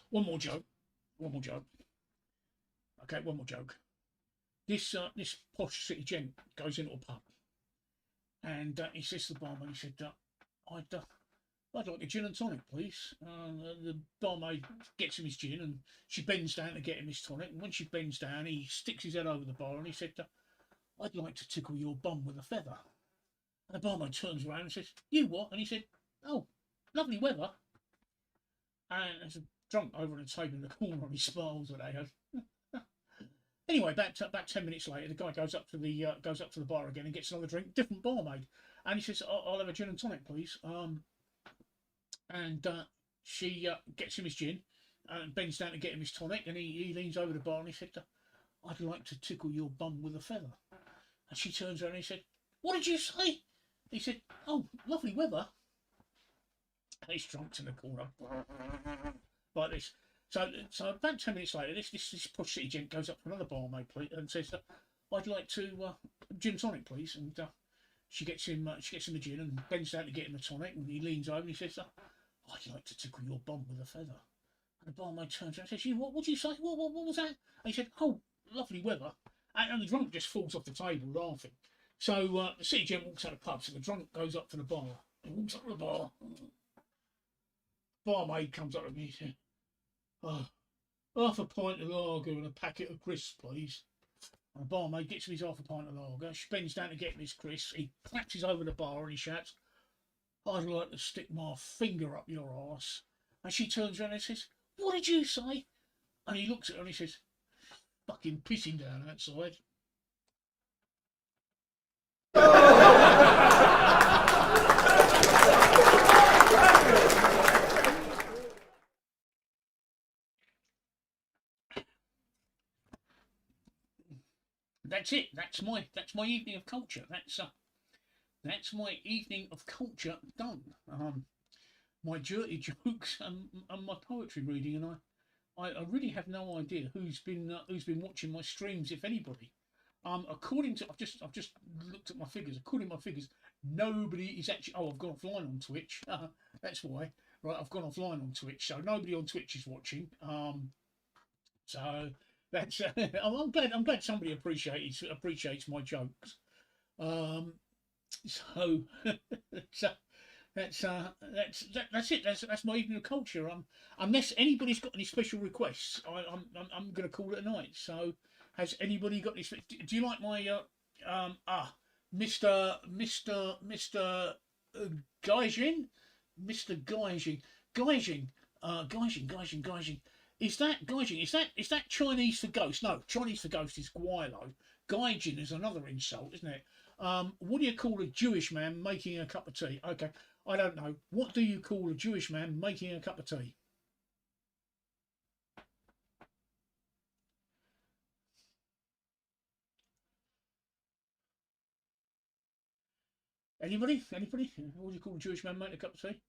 One more joke. Okay, one more joke. This posh city gent goes into a pub, and he says to the barman, he said, I'd like a gin and tonic, please. The barmaid gets him his gin, and she bends down to get him his tonic. And when she bends down, he sticks his head over the bar, and he said, "I'd like to tickle your bum with a feather." And the barmaid turns around and says, "You what?" And he said, "Oh, lovely weather." And there's a drunk over on the table in the corner, and he smiles at that. Anyway, about 10 minutes later, the guy goes up to the bar again and gets another drink, different barmaid, and he says, "I'll have a gin and tonic, please." And she gets him his gin and bends down to get him his tonic, and he leans over the bar and he said, "I'd like to tickle your bum with a feather." And she turns around and he said, "What did you say?" He said, "Oh, lovely weather." And he's drunk in the corner, like this. So about 10 minutes later, this posh city gent goes up to another barmaid, please, and says, "I'd like to gin tonic, please." And she gets him the gin and bends down to get him the tonic, and he leans over and he says, "I'd like to tickle your bum with a feather." And the barmaid turns around and says, what did you say? What was that?" And he said, "Oh, lovely weather." And the drunk just falls off the table laughing. So the city gent walks out of the pub, so the drunk goes up to the bar. He walks up to the bar. Barmaid comes up to me and says, "Oh, half a pint of lager and a packet of crisps, please." And the barmaid gets me half a pint of lager. She bends down to get me his crisps. He collapses over the bar and he shouts, "I'd like to stick my finger up your arse." And she turns around and says, "What did you say?" And he looks at her and he says, "Fucking pissing down outside." That's it. That's my evening of culture. That's my evening of culture done. My dirty jokes and my poetry reading, and I really have no idea who's been watching my streams, if anybody. According to I've just looked at my figures. According to my figures, nobody is actually. Oh, I've gone offline on Twitch. That's why. Right, I've gone offline on Twitch, so nobody on Twitch is watching. So that's. I'm glad somebody appreciates my jokes. So, so that's it. That's my evening of culture. Unless anybody's got any special requests, I'm going to call it a night. So, has anybody got any? Do you like my Mr. Gaijin? Mr. Gaijin. Is that Gaijin? Is that Chinese for ghost? No, Chinese for ghost is Guilo. Gaijin is another insult, isn't it? What do you call a Jewish man making a cup of tea? Okay, I don't know. What do you call a Jewish man making a cup of tea? Anybody? What do you call a Jewish man making a cup of tea?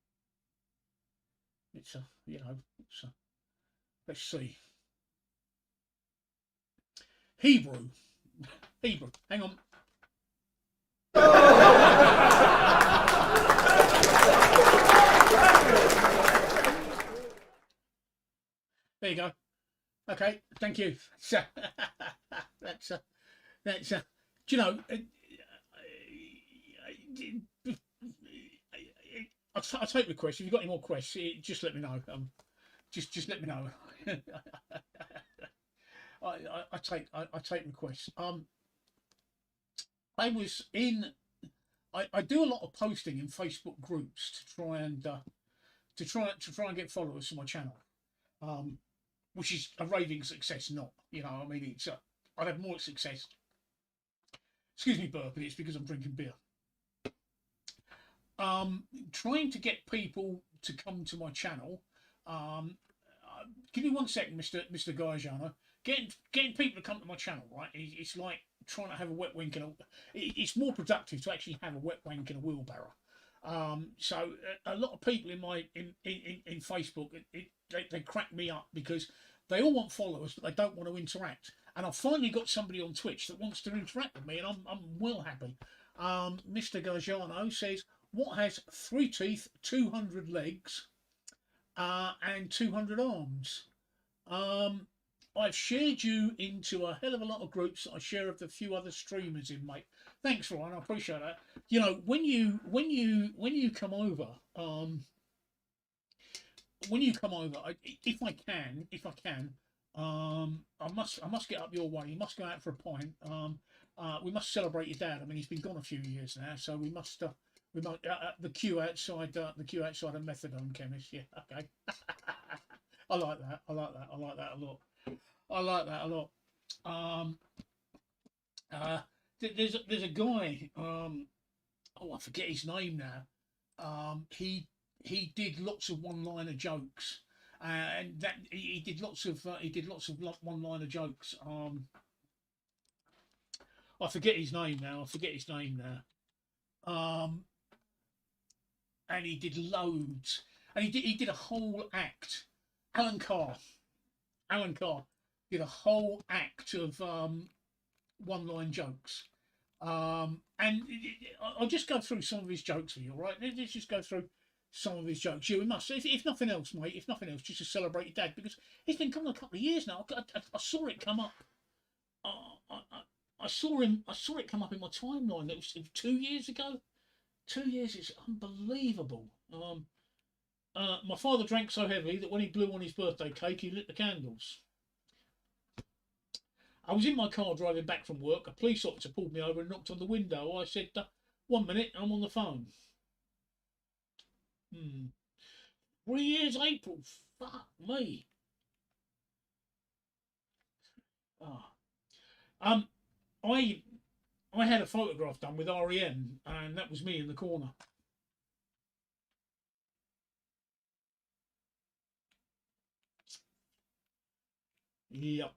It's let's see. Hebrew. Hang on. There you go. Okay, thank you. That's do you know? I'll take requests. If you've got any more requests, just let me know. Just let me know. I take requests. I was in. I do a lot of posting in Facebook groups to try and get followers for my channel, which is a raving success. Not, I mean, it's I'd have more success. Excuse me, burping. It's because I'm drinking beer. Trying to get people to come to my channel. Give me 1 second, Mr. Gaigiano. Getting people to come to my channel, right? It's like trying to have a wet wank it's more productive to actually have a wet wank in a wheelbarrow. So a lot of people in Facebook, they crack me up because they all want followers, but they don't want to interact. And I've finally got somebody on Twitch that wants to interact with me, and I'm well happy. Mr. Gaigiano says, "What has 3 teeth, 200 legs, and 200 arms?" I've shared you into a hell of a lot of groups that I share with a few other streamers in, mate. Thanks, Ryan. I appreciate that. When you come over, if I can, I must get up your way. You must go out for a pint. We must celebrate your dad. I mean, he's been gone a few years now, so we must the queue outside a methadone chemist. Yeah, okay. I like that a lot. There's a guy. I forget his name now. He did lots of one-liner jokes, and that he did lots of one-liner jokes. I forget his name now. and he did loads, and he did a whole act. Alan Carr, Alan Carr did a whole act of one-line jokes. And I'll just go through some of his jokes with you, all right? Let's just go through some of his jokes. You must, if nothing else, mate, if nothing else, just to celebrate your dad, because it's been coming a couple of years now. I saw it come up. I saw him. I saw it come up in my timeline. It was 2 years ago. 2 years is unbelievable. My father drank so heavily that when he blew on his birthday cake, he lit the candles. I was in my car driving back from work. A police officer pulled me over and knocked on the window. I said, 1 minute, I'm on the phone. 3 years April. Fuck me. Ah. I I had a photograph done with REM, and that was me in the corner. Yep.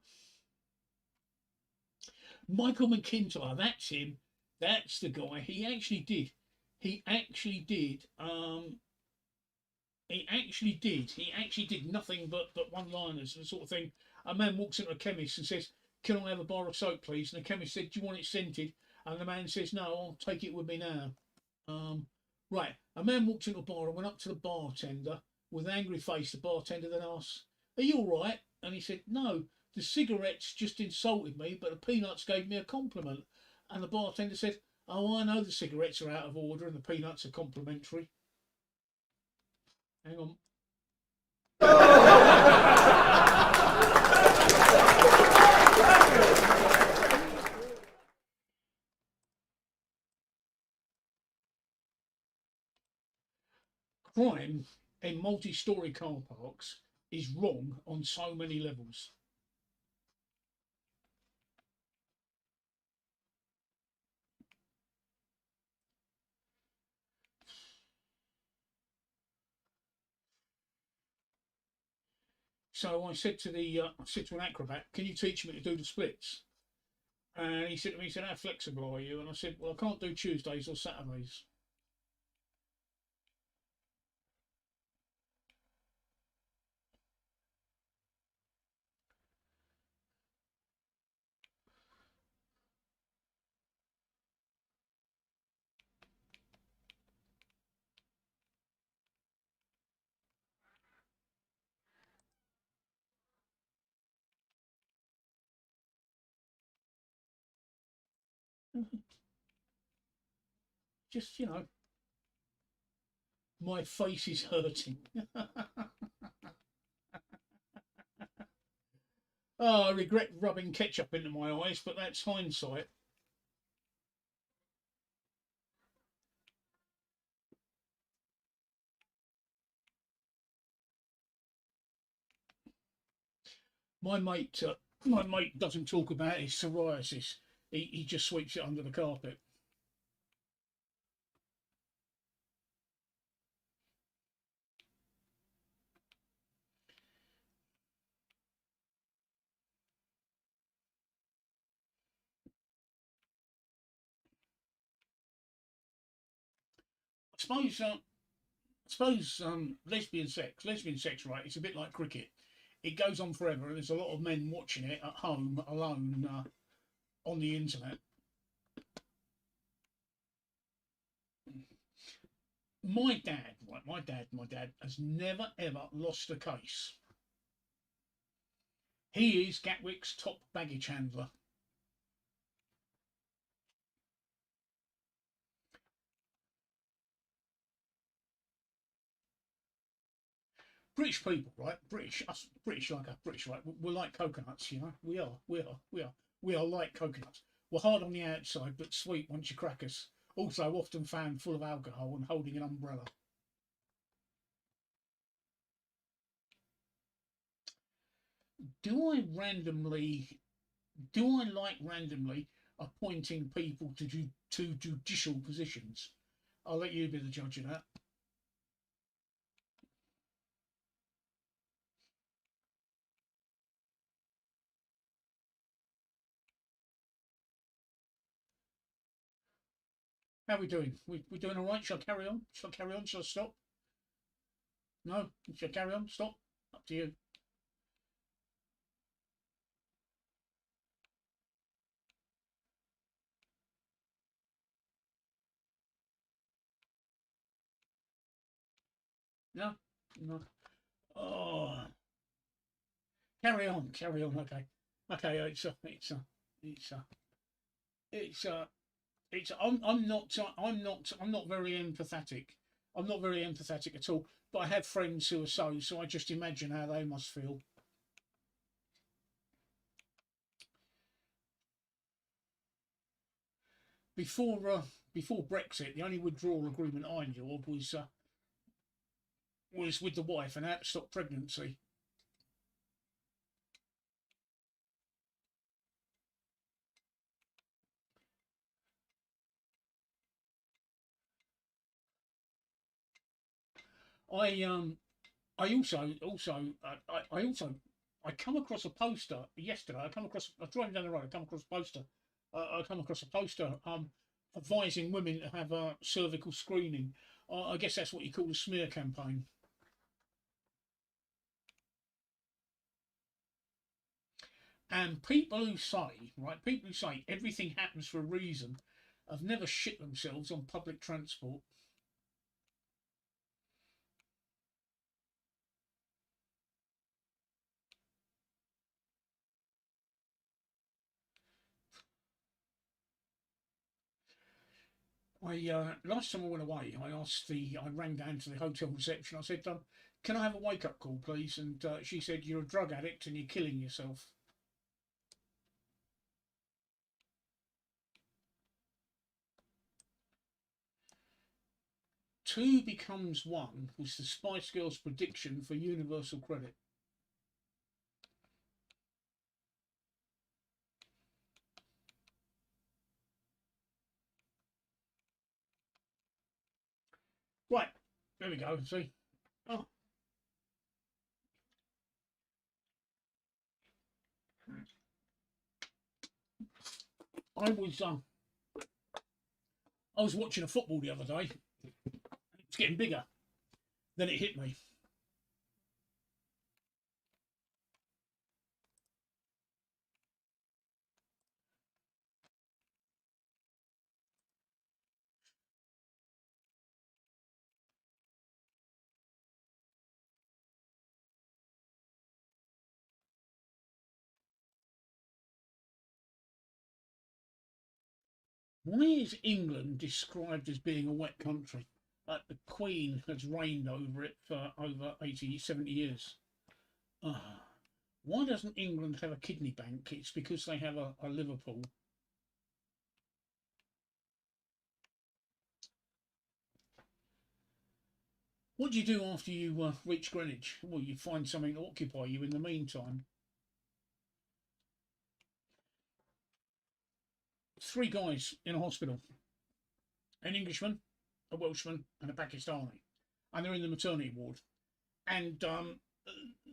Michael McIntyre, that's him. That's the guy. He actually did. He actually did. He actually did nothing but one-liners and the sort of thing. A man walks into a chemist and says, "Can I have a bar of soap, please?" And the chemist said, "Do you want it scented?" And the man says, "No, I'll take it with me now." Right. A man walked into a bar and went up to the bartender with an angry face. The bartender then asked, "Are you all right?" And he said, "No, the cigarettes just insulted me, but the peanuts gave me a compliment." And the bartender said, "Oh, I know the cigarettes are out of order and the peanuts are complimentary." Hang on. Crime in multi-storey car parks is wrong on so many levels. So I said to an acrobat, "Can you teach me to do the splits?" And he said to me, he said, "How flexible are you?" And I said, "Well, I can't do Tuesdays or Saturdays." Just, my face is hurting. Oh, I regret rubbing ketchup into my eyes, but that's hindsight. My mate doesn't talk about his psoriasis. He just sweeps it under the carpet. I suppose lesbian sex, right? It's a bit like cricket. It goes on forever, and there's a lot of men watching it at home alone on the internet. My dad has never ever lost a case. He is Gatwick's top baggage handler. British people, right? British like us, British, right? We're like coconuts, We are like coconuts. We're hard on the outside, but sweet once you crack us. Also, often found full of alcohol and holding an umbrella. Do I randomly? Do I like randomly appointing people to judicial positions? I'll let you be the judge of that. How are we doing? We doing all right? Shall I carry on? Shall I carry on? Shall I stop? No? Shall I carry on? Stop? Up to you. No? No. Oh, carry on. Carry on. Okay. Okay. It's it's it's I'm not very empathetic. I'm not very empathetic at all. But I have friends who are so I just imagine how they must feel. Before before Brexit, the only withdrawal agreement I knew of was with the wife and how to stop pregnancy. I I also I come across a poster yesterday. I was driving down the road. I come across a poster. I come across a poster advising women to have a cervical screening. I guess that's what you call a smear campaign. And people who say everything happens for a reason, have never shit themselves on public transport. Last time I went away, I rang down to the hotel reception. I said, "Can I have a wake up call, please?" And she said, "You're a drug addict and you're killing yourself." Two becomes one was the Spice Girls' prediction for universal credit. Right, there we go. See, oh, I was um, I was watching a football the other day. It's getting bigger. Then it hit me. Why is England described as being a wet country? Like the Queen has reigned over it for over 80, 70 years. Ah, why doesn't England have a kidney bank? It's because they have a Liverpool. What do you do after you reach Greenwich? Well, you find something to occupy you in the meantime. Three guys in a hospital: an Englishman, a Welshman, and a Pakistani, and they're in the maternity ward. And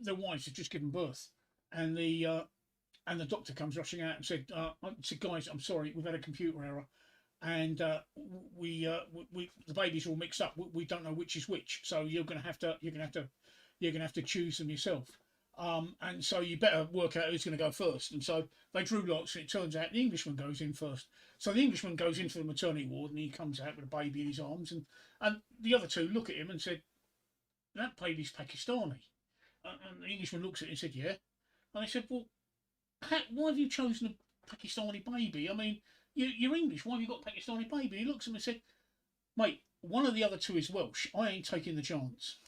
their wives have just given birth, and the doctor comes rushing out and said, "Guys, I'm sorry, we've had a computer error, and we the babies are all mixed up. We don't know which is which. So you're gonna have to choose them yourself. And so you better work out who's going to go first." And so they drew lots, and it turns out the Englishman goes in first. So the Englishman goes into the maternity ward, and he comes out with a baby in his arms, and the other two look at him and said, "That baby's Pakistani." And the Englishman looks at it and said, "Yeah." And they said, "Well, why have you chosen a Pakistani baby? I mean, you're English. Why have you got a Pakistani baby?" And he looks at him and said, "Mate, one of the other two is Welsh. I ain't taking the chance."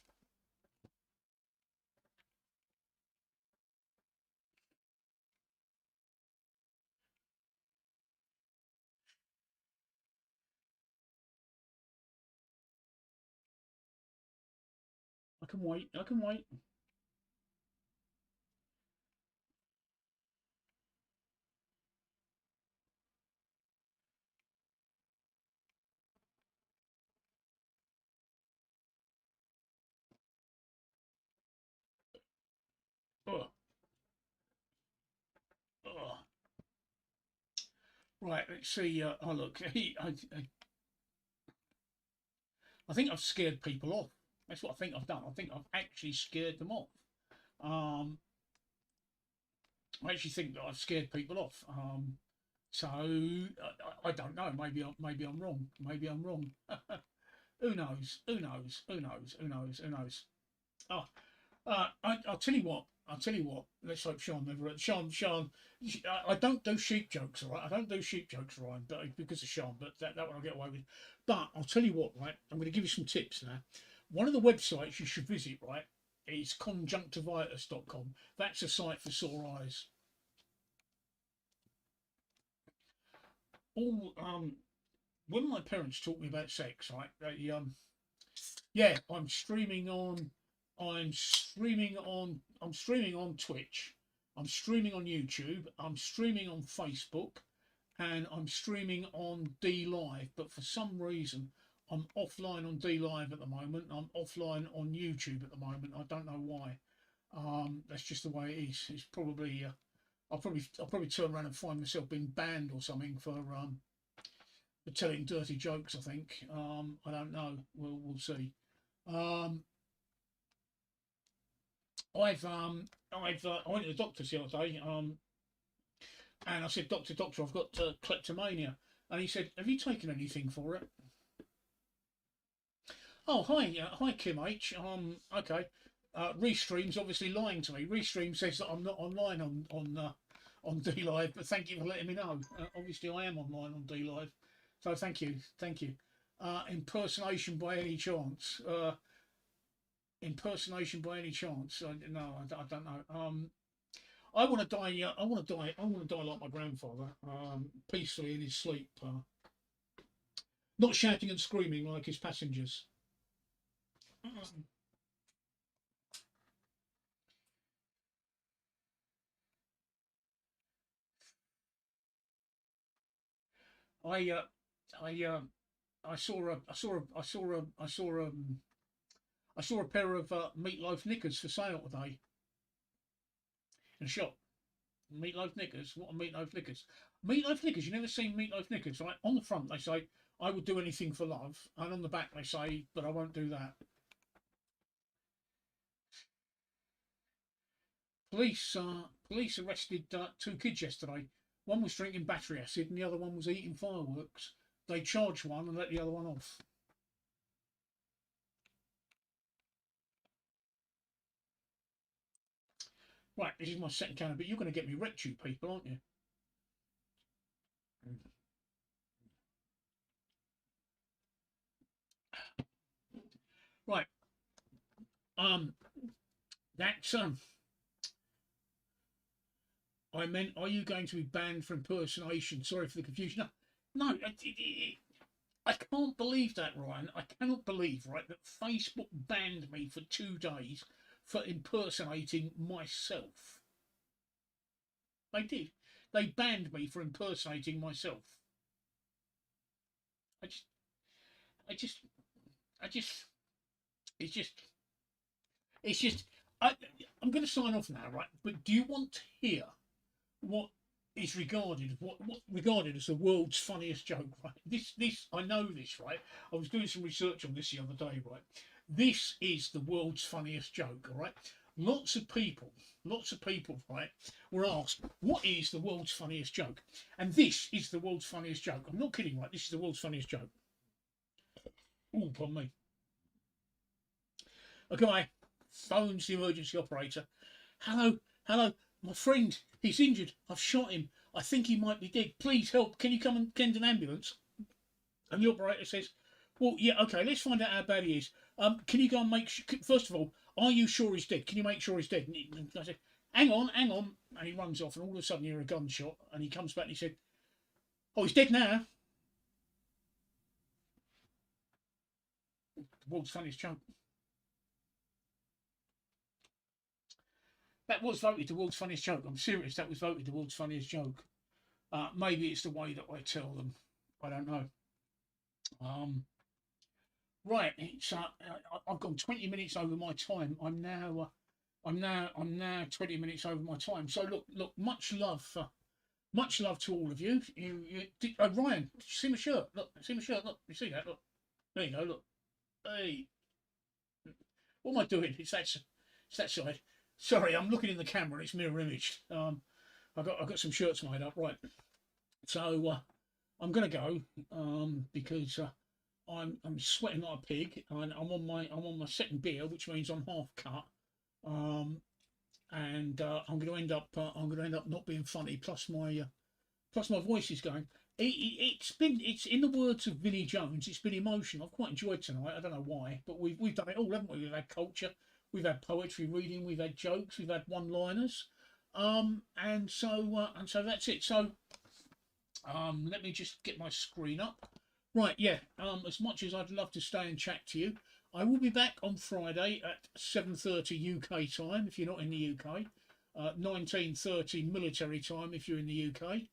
I can wait. I can wait. Oh, oh. Right, let's see. Oh, look. I think I've scared people off. That's what I think I've done. I think I've actually scared them off. Um, I actually think that I've scared people off. So I don't know. Maybe I'm wrong. Maybe I'm wrong. Who knows? Who knows? Who knows? Who knows? Who knows? Oh, I'll tell you what. I'll tell you what. Let's hope Sean never. Sean. I don't do sheep jokes, all right. I don't do sheep jokes, Ryan, but because of Sean. But that one I'll get away with. But I'll tell you what, right. I'm going to give you some tips now. One of the websites you should visit, right, is conjunctivitis.com. That's a site for sore eyes. All when my parents taught me about sex, right, they yeah, I'm streaming on Twitch, I'm streaming on YouTube, I'm streaming on Facebook, and I'm streaming on D Live. But for some reason, I'm offline on D Live at the moment. I'm offline on YouTube at the moment. I don't know why. That's just the way it is. It's probably I'll probably turn around and find myself being banned or something for telling dirty jokes. I think. I don't know. We'll see. Um, I went to the doctor's the other day, and I said, Doctor, I've got kleptomania, and he said, have you taken anything for it? Oh, hi, Kim H. Okay. Restream's obviously lying to me. Restream says that I'm not online on D Live, but thank you for letting me know. Obviously, I am online on D Live, so thank you. Impersonation by any chance? Impersonation by any chance? No, I don't know. I want to die. I want to die. I want to die like my grandfather, peacefully in his sleep, not shouting and screaming like his passengers. I I I saw a I saw a I saw a I saw I saw a pair of meatloaf knickers for sale today in a shop. Meatloaf knickers. What are meatloaf knickers? Meatloaf knickers. You never seen meatloaf knickers, right? On the front they say, "I would do anything for love," and on the back they say, "But I won't do that." Police arrested two kids yesterday. One was drinking battery acid, and the other one was eating fireworks. They charged one and let the other one off. Right, this is my second can, but you're going to get me wrecked, you people, aren't you? Right. That's I meant, are you going to be banned for impersonation? Sorry for the confusion. No, I can't believe that, Ryan. I cannot believe, right, that Facebook banned me for 2 days for impersonating myself. They did. They banned me for impersonating myself. I just, I just, I just, it's just, it's just. I'm going to sign off now, right? But do you want to hear what is what regarded as the world's funniest joke, right? This I know this, right? I was doing some research on this the other day, right? This is the world's funniest joke, all right? Lots of people, right, were asked, what is the world's funniest joke? And this is the world's funniest joke. I'm not kidding, right? This is the world's funniest joke. Oh, pardon me. A guy phones the emergency operator. Hello, my friend, he's injured. I've shot him. I think he might be dead. Please help. Can you come and get an ambulance? And the operator says, well, yeah, okay, let's find out how bad he is. Can you go and make sure, first of all, are you sure he's dead? Can you make sure he's dead? And I said, hang on. And he runs off, and all of a sudden you hear a gunshot, and he comes back and he said, oh, he's dead now. The world's funniest joke. That was voted the world's funniest joke. I'm serious. That was voted the world's funniest joke. Maybe it's the way that I tell them. I don't know. Right. It's I've gone 20 minutes over my time. I'm now 20 minutes over my time. So look. Much love to all of you. Ryan, did you see my shirt? Look, see my shirt. Look, you see that? Look, there you go. Look. Hey, what am I doing? It's that side. Sorry, I'm looking in the camera. It's mirror imaged. I've got some shirts made up. Right. So I'm gonna go because I'm sweating like a pig, and I'm on my second beer, which means I'm half cut. Um, and I'm going to end up not being funny. Plus my voice is going. It's in the words of Vinnie Jones. It's been emotional. I've quite enjoyed tonight. I don't know why, but we've done it all, haven't we? We've had culture, we've had poetry reading, we've had jokes, we've had one-liners, and so that's it. So let me just get my screen up. Right, yeah. As much as I'd love to stay and chat to you, I will be back on Friday at 7:30 UK time if you're not in the UK. 19:30 military time if you're in the UK.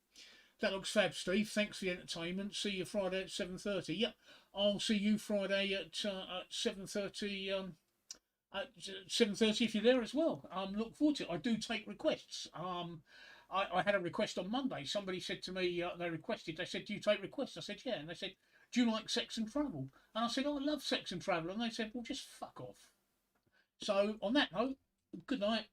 That looks fab, Steve. Thanks for the entertainment. See you Friday at 7:30. Yep, I'll see you Friday at 7:30. At 7:30 if you're there as well. Look forward to it. I do take requests. I had a request on Monday. Somebody said to me, they said, do you take requests? I said, yeah. And they said, do you like sex and travel? And I said, oh, I love sex and travel. And they said, well, just fuck off. So on that note, good night.